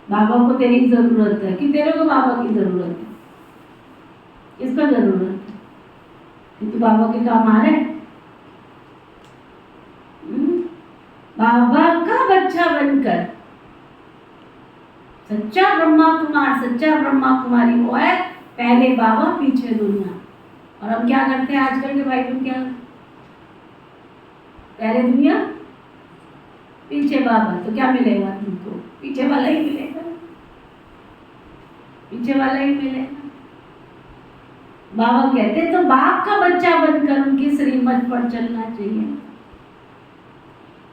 बाबा को तेरी जरूरत है कि तेरे को बाबा की जरूरत है? किसका जरूरत है? कि तू बाबा के काम आ रहा है? बाबा का बच्चा बनकर सच्चा ब्रह्मा कुमार, सच्चा ब्रह्मा कुमारी वो है, पहले बाबा पीछे दुनिया। और हम क्या करते हैं आजकल के भाई बहन, क्या पहले दुनिया पीछे बाबा, तो क्या मिलेगा तुमको? पीछे वाला ही मिलेगा, पीछे वाला ही मिलेगा। बाबा कहते तो बाप का बच्चा बनकर उनकी श्रीमत पर चलना चाहिए।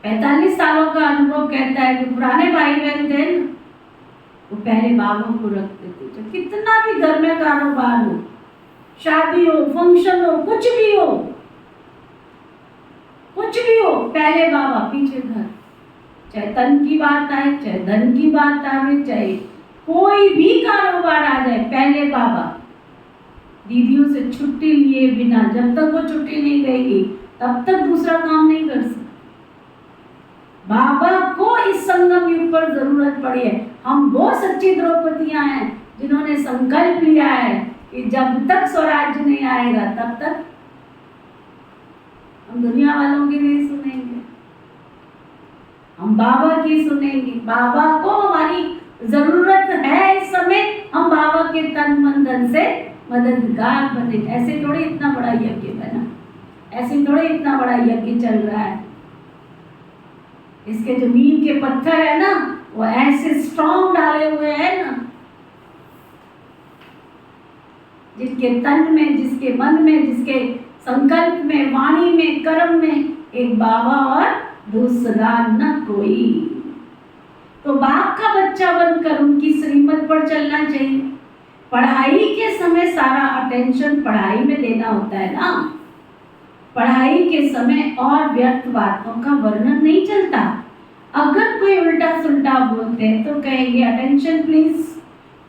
45 सालों का अनुभव कहता है कि पुराने भाई बहन थे ना, वो पहले बाबा को रखते थे। जब कितना भी घर में कारोबार हो, शादी हो, फंक्शन हो, कुछ भी हो, कुछ भी हो, पहले बाबा पीछे घर। चाहे तन की बात आए, चाहे धन की बात आए, चाहे कोई भी कारोबार आ जाए, पहले बाबा। दीदियों से छुट्टी लिए बिना जब तक वो छुट्टी नहीं देगी तब तक दूसरा काम नहीं कर सकते। बाबा को इस संगम युग पर जरूरत पड़ी है। हम वो सच्ची द्रौपदियां हैं जिन्होंने संकल्प लिया है कि जब तक स्वराज्य नहीं आएगा तब तक हम दुनिया वालों की नहीं सुनेंगे, हम बाबा की सुनेंगे। बाबा को हमारी जरूरत है इस समय, हम बाबा के तन मन धन से मददगार बने। ऐसे थोड़ी इतना बड़ा यज्ञ बना, ऐसे थोड़ी इतना बड़ा यज्ञ चल रहा है। इसके जो नींव के पत्थर है ना, वो ऐसे स्ट्रॉन्ग डाले हुए हैं ना, जिसके तन में, जिसके मन में, जिसके संकल्प में, वाणी में, कर्म में एक बाबा और दूसरा न कोई। तो बाप का बच्चा बनकर उनकी श्रीमत पर चलना चाहिए। पढ़ाई के समय सारा अटेंशन पढ़ाई में देना होता है ना, पढ़ाई के समय और व्यर्थ बातों का वर्णन नहीं चलता। अगर कोई उल्टा सुल्टा बोलते हैं तो कहेंगे अटेंशन प्लीज।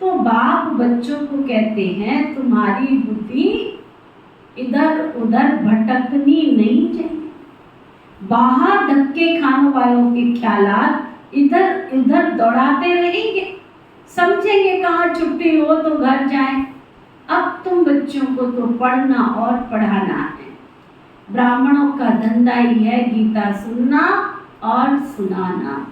तो बाप बच्चों को कहते हैं तुम्हारी बुद्धि इधर उधर भटकनी नहीं चाहिए। बाहर धक्के खाने वालों के ख्यालात इधर उधर दौड़ाते रहेंगे, समझेंगे कहाँ छुट्टी हो तो घर जाएं। अब तुम बच्चों को तो पढ़ना और पढ़ाना है। ब्राह्मणों का धंधा ही है गीता सुनना और सुनाना।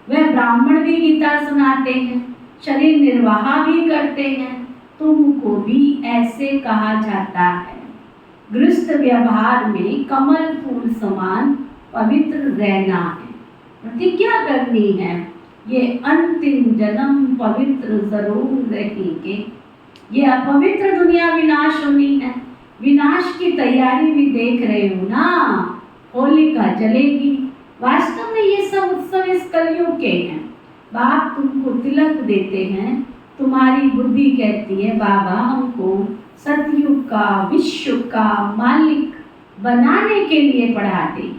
वह ब्राह्मण भी गीता सुनाते हैं, शरीर निर्वाह भी करते हैं। तुमको भी ऐसे कहा जाता है। गृहस्थ व्यवहार में कमल फूल समान पवित्र रहना है, प्रतिज्ञा करनी है। ये अंतिम जन्म पवित्र जरूर रहेंगे। ये अपवित्र दुनिया विनाश होनी है। विनाश की तैयारी भी देख रहे हो ना, होलिका जलेगी। वास्तव में ये सब उत्सव इस कलयुग के हैं। बाप तुमको तिलक देते हैं, तुम्हारी बुद्धि कहती है बाबा हमको सतयुग का, विश्व का मालिक बनाने के लिए पढ़ाते हैं।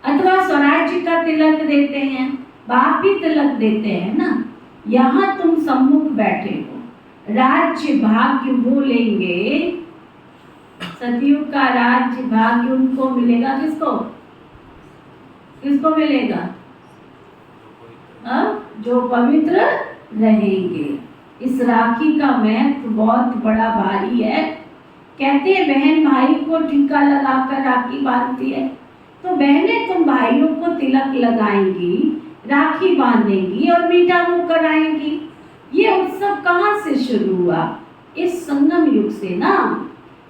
अथवा स्वराज्य का तिलक देते हैं, बाप भी तिलक देते हैं ना। यहाँ तुम सम्मुख बैठे हो, राज्य भाग्य वो लेंगे। सतयुग का राज्य भाग्य उनको मिलेगा, किसको किसको मिलेगा? जो पवित्र रहेंगे। इस राखी का महत्व बहुत बड़ा भारी है। कहते हैं बहन भाई को टीका लगाकर राखी बांधती है, तो बहनें तुम भाइयों को तिलक लगाएंगी, राखी बांधेंगी और मीठा मुंह कराएंगी। ये उत्सव कहाँ से शुरू हुआ? इस संगम युग से ना,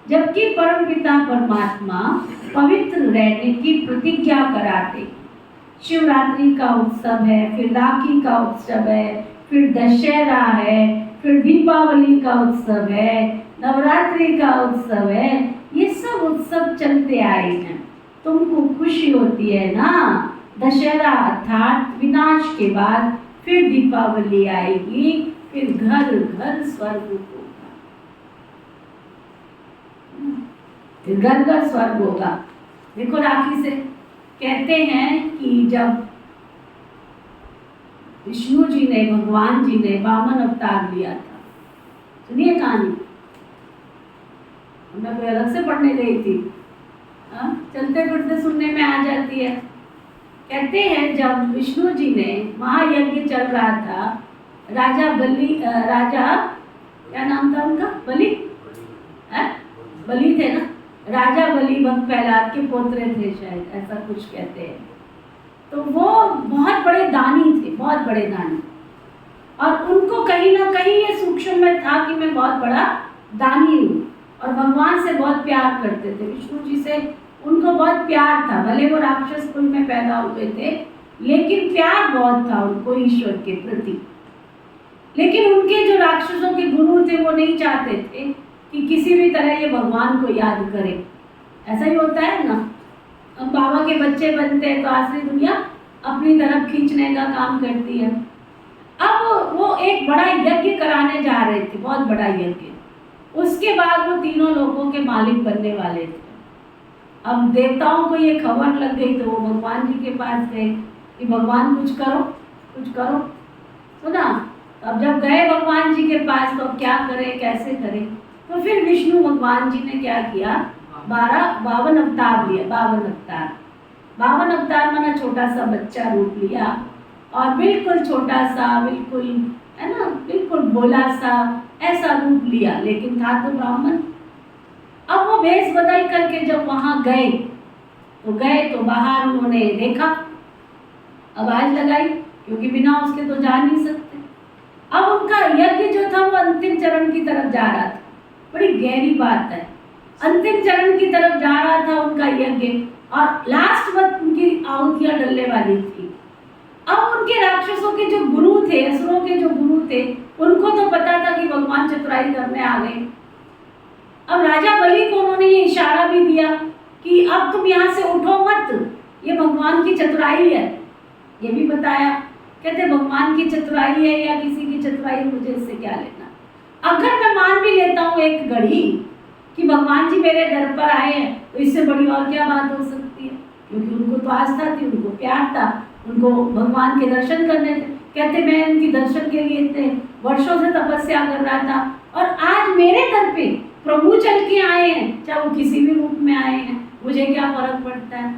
जबकि परमपिता परमात्मा पवित्र रहने की प्रतिज्ञा कराते। शिवरात्रि का उत्सव है, फिर राखी का उत्सव है, फिर दशहरा है, फिर दीपावली का उत्सव है, नवरात्रि का उत्सव है। ये सब उत्सव चलते आए हैं। तुमको खुशी होती है ना। दशहरा अर्थात विनाश के बाद फिर दीपावली आएगी, फिर घर घर स्वर्ग होगा, फिर घर घर स्वर्ग होगा। देखो राखी से कहते हैं कि जब विष्णु जी ने, भगवान जी ने वामन अवतार लिया था, सुनिए कहानी, मैं कोई अलग से पढ़ने गई थी, चलते फिरते सुनने में आ जाती है। कहते हैं जब विष्णु जी ने, महायज्ञ चल रहा था, राजा बलि, राजा क्या नाम था उनका, बलि बलि थे ना, राजा बलि भक्त प्रहलाद के पोतरे थे शायद, ऐसा कुछ कहते हैं। तो वो बहुत बड़े दानी थे, बहुत बड़े दानी, और उनको कहीं ना कहीं ये सूक्ष्म में था कि मैं बहुत बड़ा दानी हूँ, और भगवान से बहुत प्यार करते थे। विष्णु जी से उनको बहुत प्यार था, भले वो राक्षस कुल में पैदा हुए थे, लेकिन प्यार बहुत था उनको ईश्वर के प्रति। लेकिन उनके जो राक्षसों के गुरु थे वो नहीं चाहते थे कि किसी भी तरह ये भगवान को याद करे। ऐसा ही होता है ना, अब बाबा के बच्चे बनते हैं तो आसरी दुनिया अपनी तरफ खींचने का काम करती है। अब वो एक बड़ा यज्ञ कराने जा रहे थे, बहुत बड़ा यज्ञ। उसके बाद वो तीनों लोगों के मालिक बनने वाले थे। अब देवताओं को ये खबर लग गई तो वो भगवान जी के पास गए कि भगवान कुछ करो, कुछ करो। सुना, अब जब गए भगवान जी के पास तो अब क्या करें, कैसे करें? तो फिर विष्णु भगवान जी ने क्या किया, 52 अवतार लिया। 52 अवतार माना छोटा सा बच्चा रूप लिया और बिल्कुल छोटा सा, बिल्कुल है ना, बिल्कुल भोला सा ऐसा रूप लिया, लेकिन था तो ब्राह्मण। अब वो भेष बदल करके जब वहां गए तो बाहर उन्होंने देखा, आवाज लगाई, क्योंकि बिना उसके तो जा नहीं सकते। अब उनका यज्ञ जो था वो अंतिम चरण की तरफ जा रहा था। बड़ी गहरी बात है, अंतिम चरण की तरफ जा रहा था उनका यज्ञ और लास्ट वक्त उनकी आहुतियां डलने वाली थी। अब उनके राक्षसों के जो गुरु थे, असुरों के जो गुरु थे, उनको तो पता था कि भगवान चतुराई करने आ गए। अब राजा बलि को उन्होंने ये इशारा भी दिया कि अब तुम यहाँ से उठो मत, ये भगवान की चतुराई है। ये भी बताया, कहते भगवान की चतुराई है या किसी की चतुराई, मुझे इससे क्या लेना। अगर मैं मान भी लेता हूँ एक घड़ी कि भगवान जी मेरे दर पर आए हैं, तो इससे बड़ी और क्या बात हो सकती है, क्योंकि उनको तो आस्था थी, उनको प्यार था, उनको भगवान के दर्शन करने थे। कहते मैं उनकी दर्शन के लिए इतने वर्षों से तपस्या कर रहा था और आज मेरे दर पे प्रभु चल के आए हैं, चाहे वो किसी भी रूप में आए हैं, मुझे क्या फर्क पड़ता है।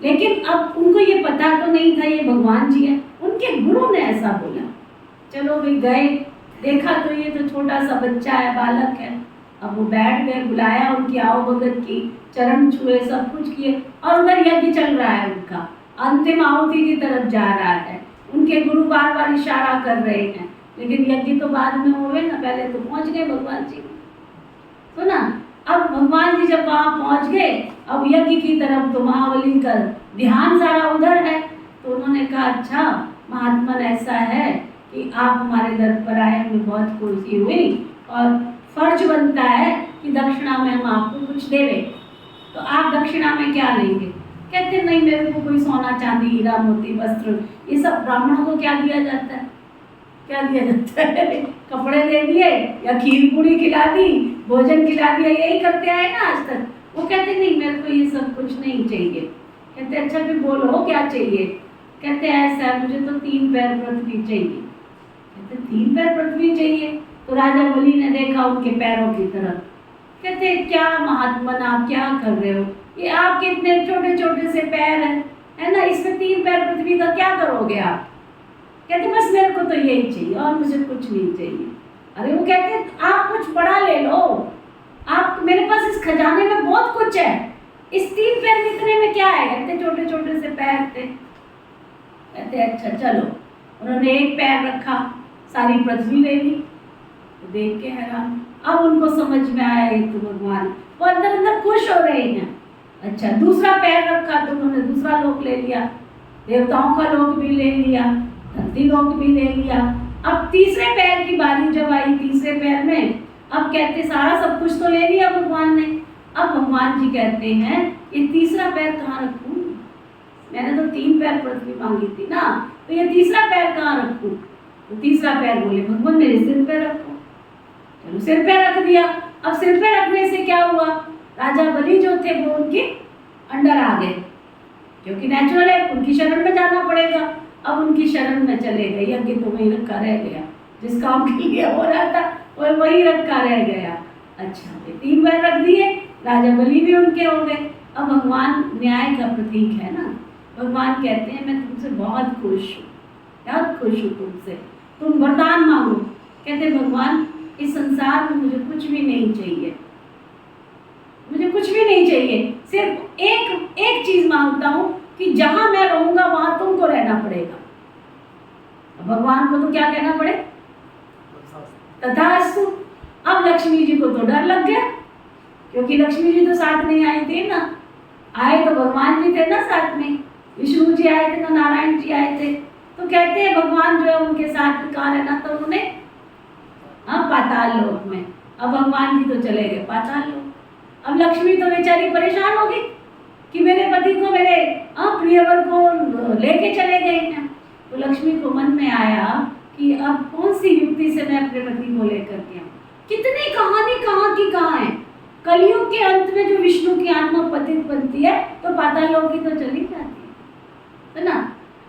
लेकिन अब उनको ये पता तो नहीं था ये भगवान जी है, उनके गुरु ने ऐसा बोला। चलो भाई गए, देखा तो ये तो छोटा सा बच्चा है, बालक है। अब वो बैठ गए, बुलाया, उनकी आओ भगत की, चरण छुए, सब कुछ किए और उधर यज्ञ चल रहा है, उनका अंतिम आहुति की तरफ जा रहा है। उनके गुरु बार बार इशारा कर रहे हैं, लेकिन यज्ञ तो बाद में होवे ना, पहले तो पहुंच गए भगवान जी। तो ना, अब भगवान जी जब वहां पहुंच गए, अब यज्ञ की तरफ तो महाबली का ध्यान सारा उधर है, तो उन्होंने कहा अच्छा महात्मन ऐसा है कि आप हमारे दर पर आए, हमें बहुत खुशी हुई और फर्ज बनता है कि दक्षिणा में हम आपको कुछ देवें, तो आप दक्षिणा में क्या लेंगे? कहते नहीं, मेरे को कोई सोना चांदी हीरा मोती वस्त्र, ये सब ब्राह्मणों को क्या दिया जाता है, क्या दिया जाता है? कपड़े दे दिए या खीर पूरी खिला दी, भोजन खिला दिया, यही करते आए ना आज तक। वो कहते नहीं, मेरे को ये सब कुछ नहीं चाहिए। कहते अच्छा फिर बोलो क्या चाहिए? कहते ऐसा, मुझे तो 3 पैर पृथ्वी चाहिए। कहते 3 पैर पृथ्वी चाहिए? तो राजा बलि ने देखा उनके पैरों की तरफ, कहते क्या महात्मन आप क्या कर रहे हो, ये आपके इतने छोटे छोटे से पैर हैं, है ना, इसमें 3 पैर पृथ्वी का क्या करोगे आप? कहते बस मेरे को तो यही चाहिए और मुझे कुछ नहीं चाहिए। अरे वो कहते आप कुछ बड़ा ले लो, आप, मेरे पास इस खजाने में बहुत कुछ है, इस 3 पैर इतने में क्या है? कहते छोटे छोटे से पैर थे। कहते अच्छा चलो, उन्होंने एक पैर रखा, सारी पृथ्वी ले ली। तो देख के हैरान, अब उनको समझ में आया ये तो भगवान, वो अंदर अंदर खुश हो रहे हैं। अच्छा दूसरा पैर रखा तो उन्होंने दूसरा लोक ले लिया, देवताओं का लोक भी ले लिया, धरती लोक भी ले लिया। अब तीसरे पैर की बारी जब आई, तीसरे पैर में अब कहते सारा सब कुछ तो ले लिया भगवान ने। अब भगवान जी कहते हैं ये तीसरा पैर कहाँ रखूं? मैंने तो 3 पैर पृथ्वी मांगी थी ना, तो ये तीसरा पैर कहाँ रखूं? तो तीसरा पैर बोले भगवान मेरे सिर पे रखो। चलो सिर पे रख दिया। अब सिर पे रखने से क्या हुआ, राजा बलि जो थे वो उनके अंडर आ गए, क्योंकि नेचुरल है, उनकी शरण में जाना पड़ेगा। अब उनकी शरण में चले गए, यज्ञ तो वही रखा रह गया, जिस काम के लिए हो रहा था वो वही रखा रह गया। अच्छा 3 पैर रख दिए, राजा बलि भी उनके हो गए। अब भगवान न्याय का प्रतीक है ना, भगवान कहते हैं मैं तुमसे बहुत खुश हूँ, बहुत खुश हूँ तुमसे, तुम वरदान मांगो। कहते भगवान इस संसार में मुझे कुछ भी नहीं चाहिए, मुझे कुछ भी नहीं चाहिए, सिर्फ एक चीज मांगता हूँ कि जहां मैं रहूंगा वहां तुमको रहना पड़ेगा। भगवान को तो क्या कहना पड़े, तथास्तु। अब लक्ष्मी जी को तो डर लग गया, क्योंकि लक्ष्मी जी तो साथ नहीं आई थी ना, आए तो भगवान जी थे ना साथ में, विष्णु जी आए थे ना, नारायण जी आए थे। तो कहते हैं भगवान जो है उनके साथ कहाँ रहना था उन्होंने, पाताल लोक में। अब भगवान जी तो चले गए पाताल लोक। अब लक्ष्मी तो बेचारी परेशान हो गई कि मेरे पति को, मेरे प्रियवर को लेके चले गए हैं। तो लक्ष्मी को मन में आया कि अब कौन सी युक्ति से मैं अपने पति को लेकर के आऊँ, कितनी ये कहानी कहाँ की कहाँ है? कलयुग के अंत में जो विष्णु की आत्मा पतित बनती है तो पाताल लोक की तो चली जाती है ना।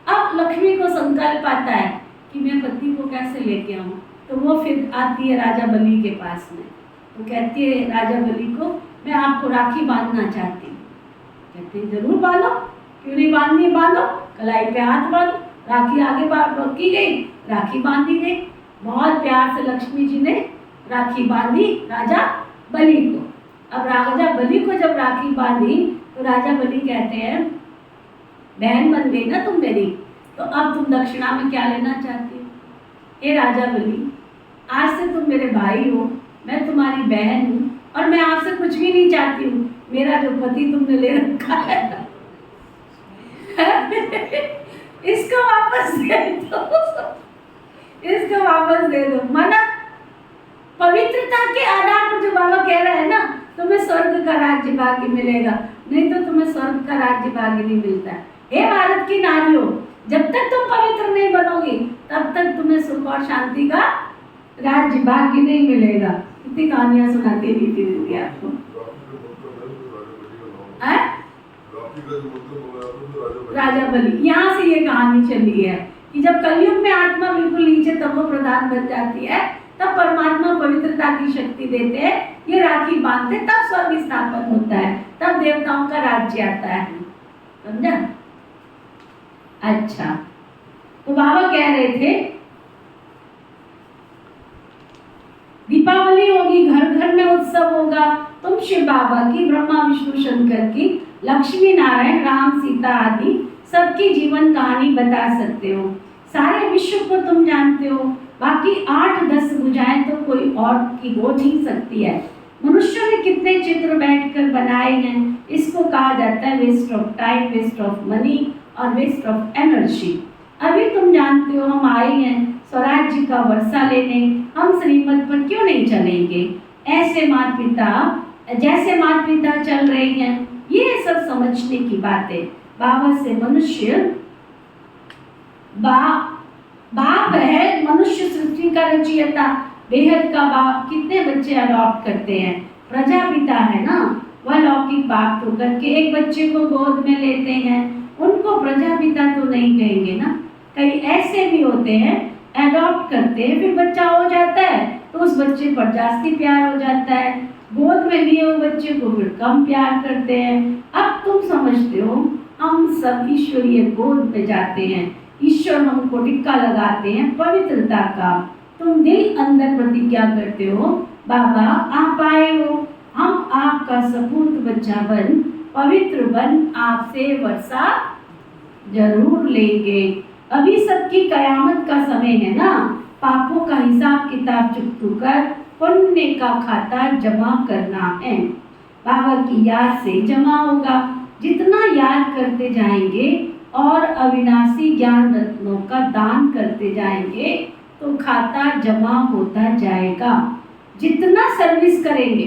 अब लक्ष्मी को संकल्प आता है कि मैं पति को कैसे लेके आऊं, तो वो फिर आती है राजा बलि के पास में। तो कहती है राजा बलि को, मैं आपको राखी बांधना चाहती हूँ। कहते हैं जरूर बांधो, क्यों नहीं बांधनी, बांधो, कलाई पे हाथ बांधो। राखी आगे की गई, राखी बांधी गई। बहुत प्यार से लक्ष्मी जी ने राखी बांधी राजा बलि को। अब राजा बलि को जब राखी बांधी तो राजा बलि कहते हैं, बहन बन गई ना तुम मेरी, तो अब तुम दक्षिणा में क्या लेना चाहती हो? हे राजा बलि, आज से तुम मेरे भाई हो, मैं तुम्हारी बहन हूँ और मैं आपसे कुछ भी नहीं चाहती हूँ। मेरा जो पति तुमने ले रखा है इसको वापस दे दो, इसको वापस दे दो। माना पवित्रता के आधार पर जो बाबा कह रहा है ना, तुम्हें स्वर्ग का राज्य भाग्य मिलेगा, नहीं तो तुम्हें स्वर्ग का राज्य भाग्य नहीं मिलता। हे भारत की नारियों, जब तक तुम पवित्र नहीं बनोगी तब तक तुम्हें सुख और शांति का राज्य भाग्य नहीं मिलेगा। कितनी कहानियां सुनाती दीदी आपको। राजा बलि, यहाँ से ये कहानी चली है कि जब कलयुग में आत्मा बिल्कुल नीचे तमो प्रधान बन जाती है, तब परमात्मा पवित्रता की शक्ति देते हैं, ये राखी बांधते, तब स्वर्ग स्थापन होता है, तब देवताओं का राज्य आता है। समझा? अच्छा, तो बाबा कह रहे थे दीपावली होगी, घर घर में उत्सव होगा, तुम शिव बाबा की, ब्रह्मा विष्णु शंकर की, लक्ष्मी नारायण राम सीता आदि सबकी जीवन कहानी बता सकते हो। सारे विश्व को तुम जानते हो, बाकी 8-10 भुजाएं तो कोई और की हो नहीं सकती है। मनुष्यों ने कितने चित्र बैठकर बनाए हैं, इसको कहा जाता है waste of time, waste of money और वेस्ट ऑफ एनर्जी। अभी तुम जानते हो हम आए हैं स्वराज्य का वर्षा लेने, हम श्रीमत पर क्यों नहीं चलेंगे? ऐसे माता पिता, जैसे माता पिता चल रहे हैं, ये सब समझने की बातें। बाबा से मनुष्य बाप है, मनुष्य सृष्टि का रचयिता, बेहद का बाप। कितने बच्चे अडॉप्ट करते हैं, प्रजापिता है ना, वह लौकिक बाप तो करके एक बच्चे को गोद में लेते हैं, उनको प्रजापिता तो नहीं कहेंगे ना। कई ऐसे भी होते हैं एडॉप्ट करते हैं, फिर बच्चा हो जाता है तो उस बच्चे पर जास्ती प्यार हो जाता है, गोद में लिए हुए बच्चे को फिर कम प्यार करते हैं। अब तुम समझते हो हम सब ईश्वरीय गोद में जाते हैं, ईश्वर हमको टिक्का लगाते हैं पवित्रता का। तुम दिल अंदर प्रतिज्ञा करते हो, बाबा आप आए हो, हम आपका सपूत बच्चा बन, पवित्र बन, आपसे वर्षा जरूर लेंगे। अभी सबकी कयामत का समय है ना, पापों का हिसाब किताब चुकतू कर पुण्य का खाता जमा करना है। बाबा की याद से जमा होगा, जितना याद करते जाएंगे और अविनाशी ज्ञान रत्नों का दान करते जाएंगे तो खाता जमा होता जाएगा। जितना सर्विस करेंगे,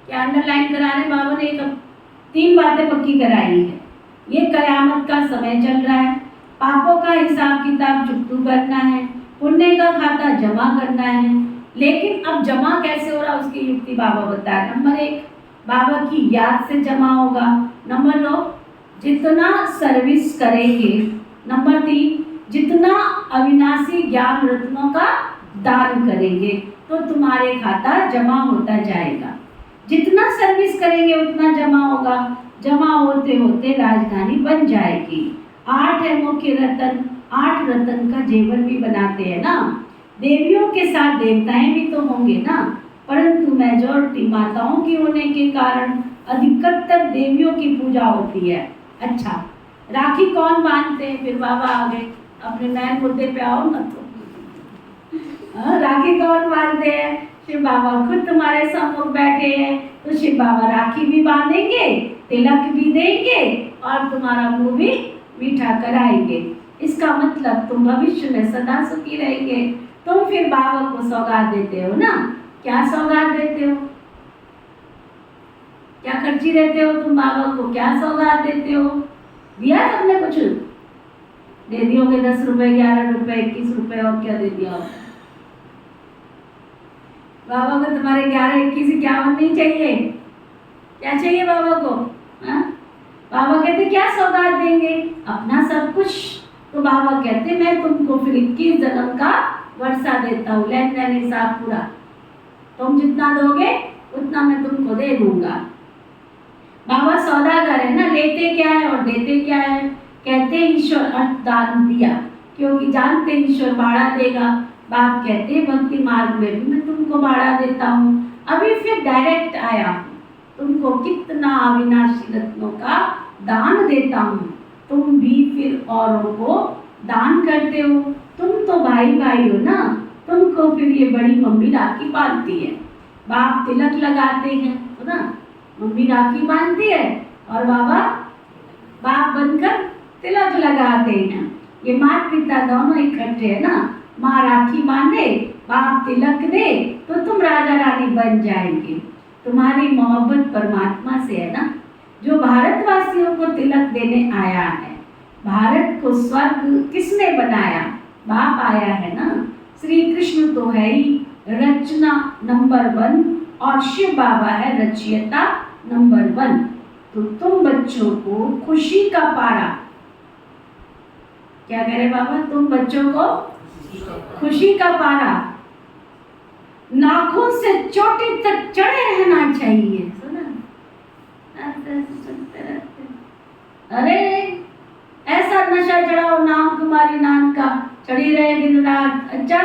क्या अंडरलाइन करा रहे बाबा ने, 3 बातें पक्की कराई है। ये कयामत का समय चल रहा है, पापों का हिसाब किताब चुकतू करना है, पुण्य का खाता जमा करना है। लेकिन अब जमा कैसे हो रहा उसकी युक्ति बाबा बताया। नंबर 1, बाबा की याद से जमा होगा। नंबर 2, जितना सर्विस करेंगे। नंबर 3, जितना अविनाशी ज्ञान रत्नों का दान करेंगे तो तुम्हारे खाता जमा होता जाएगा। जितना सर्विस करेंगे उतना जमा होगा, जमा होते होते राजधानी बन जाएगी। 8 है मुख्य रतन, 8 रतन का जेवर भी बनाते हैं ना। देवियों के साथ देवताएं भी तो होंगे ना, परंतु मेजॉरिटी माताओं की होने के कारण अधिकतर देवियों की पूजा होती है। अच्छा, राखी कौन बांधते हैं? फिर बाबा आ गए, अपने नए मुद्दे पे आओ ना। तो राखी कौन बांधते हैं? शिव बाबा खुद तुम्हारे सम्मुख बैठे हैं, तो शिव बाबा राखी भी बांधेंगे, तिलक भी देंगे और तुम्हारा मुंह भी मीठा कराएंगे। इसका मतलब तुम भविष्य में सदा सुखी रहेंगे। तुम फिर बाबा को सौगात देते हो ना। क्या सौगात देते हो? क्या खर्ची देते हो तुम बाबा को? क्या सौगात देते हो? दिया तुमने कुछ? दे दियोगे 10 रुपए, 11 रुपए, 21 रुपए, और क्या दे दिया? बाबा को तुम्हारे 11, 21, 51 नहीं चाहिए? क्या चाहिए बाबा को? हाँ? बाबा कहते क्या सौगात देंगे? अपना सब कुछ। तो बाबा कहते मैं तुमको फिर 21 जन्म का वर्षा देता हूँ, लेन देन हिसाब पूरा। तुम जितना दोगे उतना मैं तुमको दे दूंगा। बाबा सौदागर है ना, लेते क्या है और देते क्या है। कहते ईश्वर अर्थ दान दिया, क्योंकि जानते ईश्वर भाड़ा देगा। बाप कहते भक्ति मार्ग में भी मैं तुमको भाड़ा देता हूँ। अभी फिर डायरेक्ट आया, तुमको कितना अविनाशी रत्नों का दान देता हूँ, तुम भी फिर औरों को दान करते हो। तुम तो भाई भाई हो ना, तुमको फिर ये बड़ी मम्मी राखी बांधती है, बाप तिलक लगाते हैं तो ना, मम्मी राखी बांधती है और बाबा बाप बनकर तिलक लगाते हैं। ये माता पिता दोनों इकट्ठे है ना, माँ राखी बांधे, बाप तिलक दे, तो तुम राजा रानी बन जाएंगे। तुम्हारी मोहब्बत परमात्मा से है ना, जो भारतवासियों को तिलक देने आया है। भारत को स्वर्ग किसने बनाया? बाप आया है ना। श्री कृष्ण तो है ही रचना नंबर 1 और शिव बाबा है रचयिता नंबर 1। तो तुम बच्चों को खुशी का पारा, क्या कह रहे बाबा? तुम बच्चों को खुशी का पारा, नाखून से चोटी तक चढ़े रहना चाहिए। सुना? अरे ऐसा नशा चढ़ाओ नाम कुमारी नाम का, चढ़ी रहे दिन रात। अच्छा,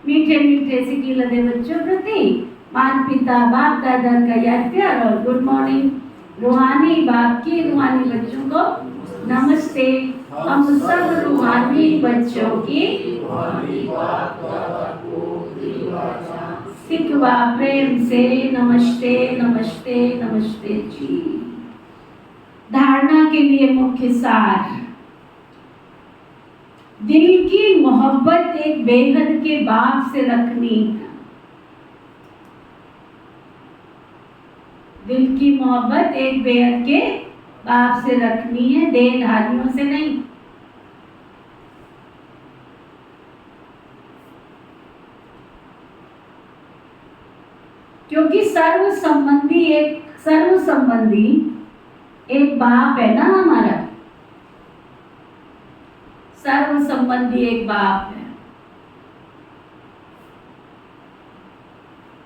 मीठे मीठे सिकी लदे बच्चों प्रति माता पिता बाप दादा का याद प्यार और गुड मॉर्निंग। रूहानी बाप की रूहानी बच्चों को नमस्ते। हम सब रूहानी बच्चों की सिकवा प्रेम से नमस्ते नमस्ते नमस्ते जी। धारणा के लिए मुख्य सार, दिल की मोहब्बत एक बेहद के बाप से रखनी है। दिल की मोहब्बत एक बेहद के बाप से रखनी है, देहधारियों से नहीं। क्योंकि सर्व संबंधी एक बाप है ना हमारा, सर्व संबंधी एक बाप है।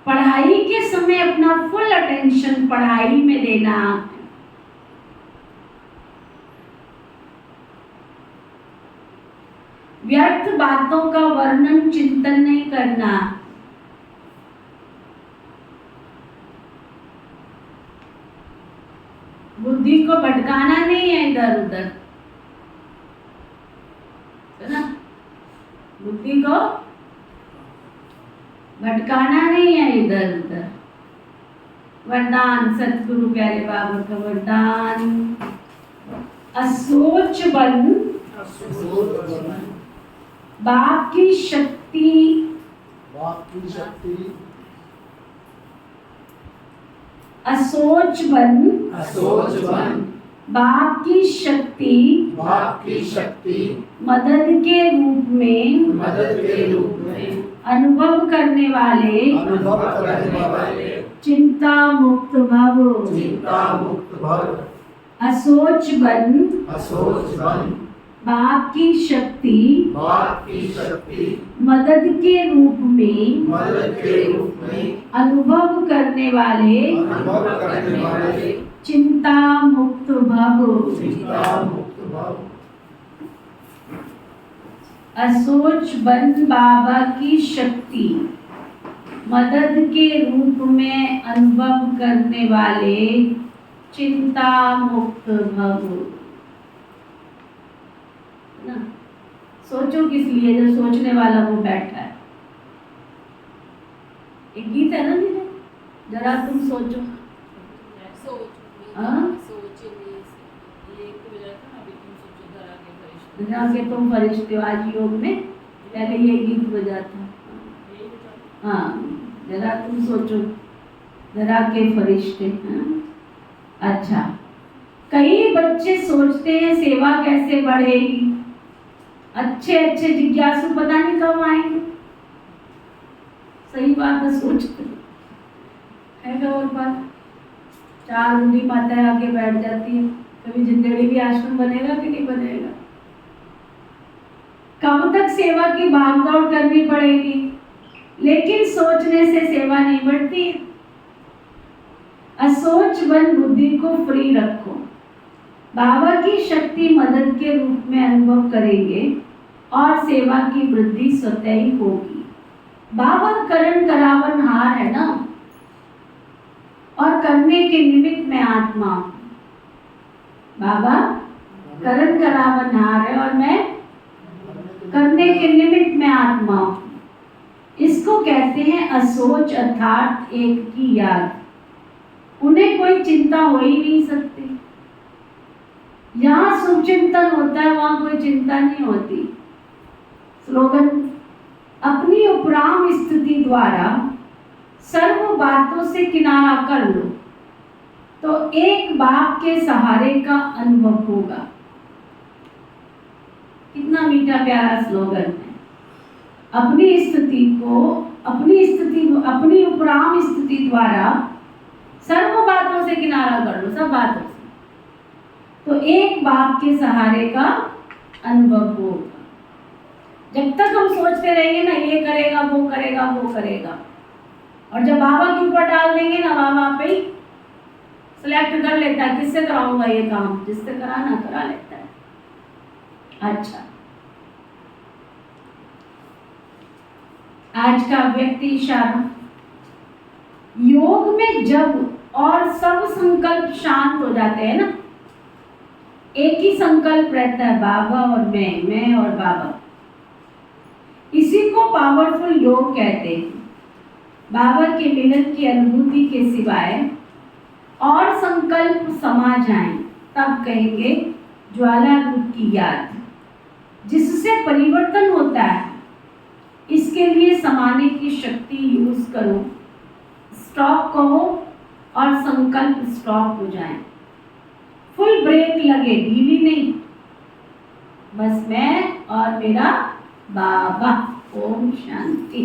पढ़ाई के समय अपना फुल अटेंशन पढ़ाई में देना, व्यर्थ बातों का वर्णन चिंतन नहीं करना, बुद्धि को भटकाना नहीं है इधर उधर, है ना? बुद्धि को भटकाना नहीं है इधर उधर। वरदान सतगुरु प्यारे बाबा का वरदान, असोच बन बाप की शक्ति, असोच बन बाप की शक्ति मदद के रूप में अनुभव करने वाले चिंता मुक्त भव। असोच बन बाप की शक्ति मदद के रूप में अनुभव करने वाले चिंता मुक्त भव। असोच बन बाबा की शक्ति मदद के रूप में अनुभव करने वाले चिंता मुक्त भव। ना सोचो किस लिए, जो सोचने वाला वो बैठा है। एक गीत है ना दीदी, जरा तुम सोचो। जरा के तुम फरिश्ते आज योग में पहले ये गीत बजा था। हाँ, जरा तुम सोचो, जरा के फरिश्ते। हाँ? अच्छा, कई बच्चे सोचते हैं सेवा कैसे बढ़ेगी, अच्छे अच्छे जिज्ञासु पता नहीं कब आएंगे। सही बात है, सोचते है क्या और बात। 4 बूढ़ी माताएं आके बैठ जाती है, कभी जिंदगी भी आश्रम बनेगा कि नहीं बनेगा। कब तक सेवा की भागदौड़ करनी पड़ेगी, लेकिन सोचने से सेवा नहीं बढ़ती। असोच मन बुद्धि को फ्री रखो। बाबा की शक्ति मदद के रूप में अनुभव करेंगे और सेवा की वृद्धि स्वतः ही होगी। बाबा करण करावनहार है ना, और करने के निमित्त में आत्मा। बाबा करण करावनहार है और मैं करने के निमित्त में आत्मा। इसको कहते हैं असोच, अर्थात एक की याद। उन्हें कोई चिंता हो ही नहीं सकती। यहाँ शुभ चिंतन होता है, वहां कोई चिंता नहीं होती। स्लोगन, अपनी उपराम स्थिति द्वारा सर्व बातों से किनारा कर लो तो एक बाप के सहारे का अनुभव होगा। कितना मीठा प्यारा स्लोगन है। अपनी उपराम स्थिति द्वारा सर्व बातों से किनारा कर लो, सब बातों से, तो एक बाप के सहारे का अनुभव होगा। जब तक हम सोचते रहेंगे ना ये करेगा वो करेगा वो करेगा, और जब बाबा के ऊपर डाल देंगे ना, बाबा पे ही सिलेक्ट कर लेता है किससे कराऊंगा ये काम, जिससे कराना करा लेता है। अच्छा, आज का व्यक्ति इशारा। योग में जब और सब संकल्प शांत हो जाते हैं ना, एक ही संकल्प रहता है, बाबा और मैं और बाबा। इसी को पावरफुल योग कहते हैं। बाबा के मिलन की अनुभूति के सिवाय और संकल्प समा जाएं, तब कहेंगे ज्वाला रूप की याद, जिससे परिवर्तन होता है। इसके लिए समाने की शक्ति यूज करो। स्टॉप कहो और संकल्प स्टॉप हो जाए। फुल ब्रेक लगे, ढीली नहीं, बस मैं और मेरा बाबा। ओम शांति।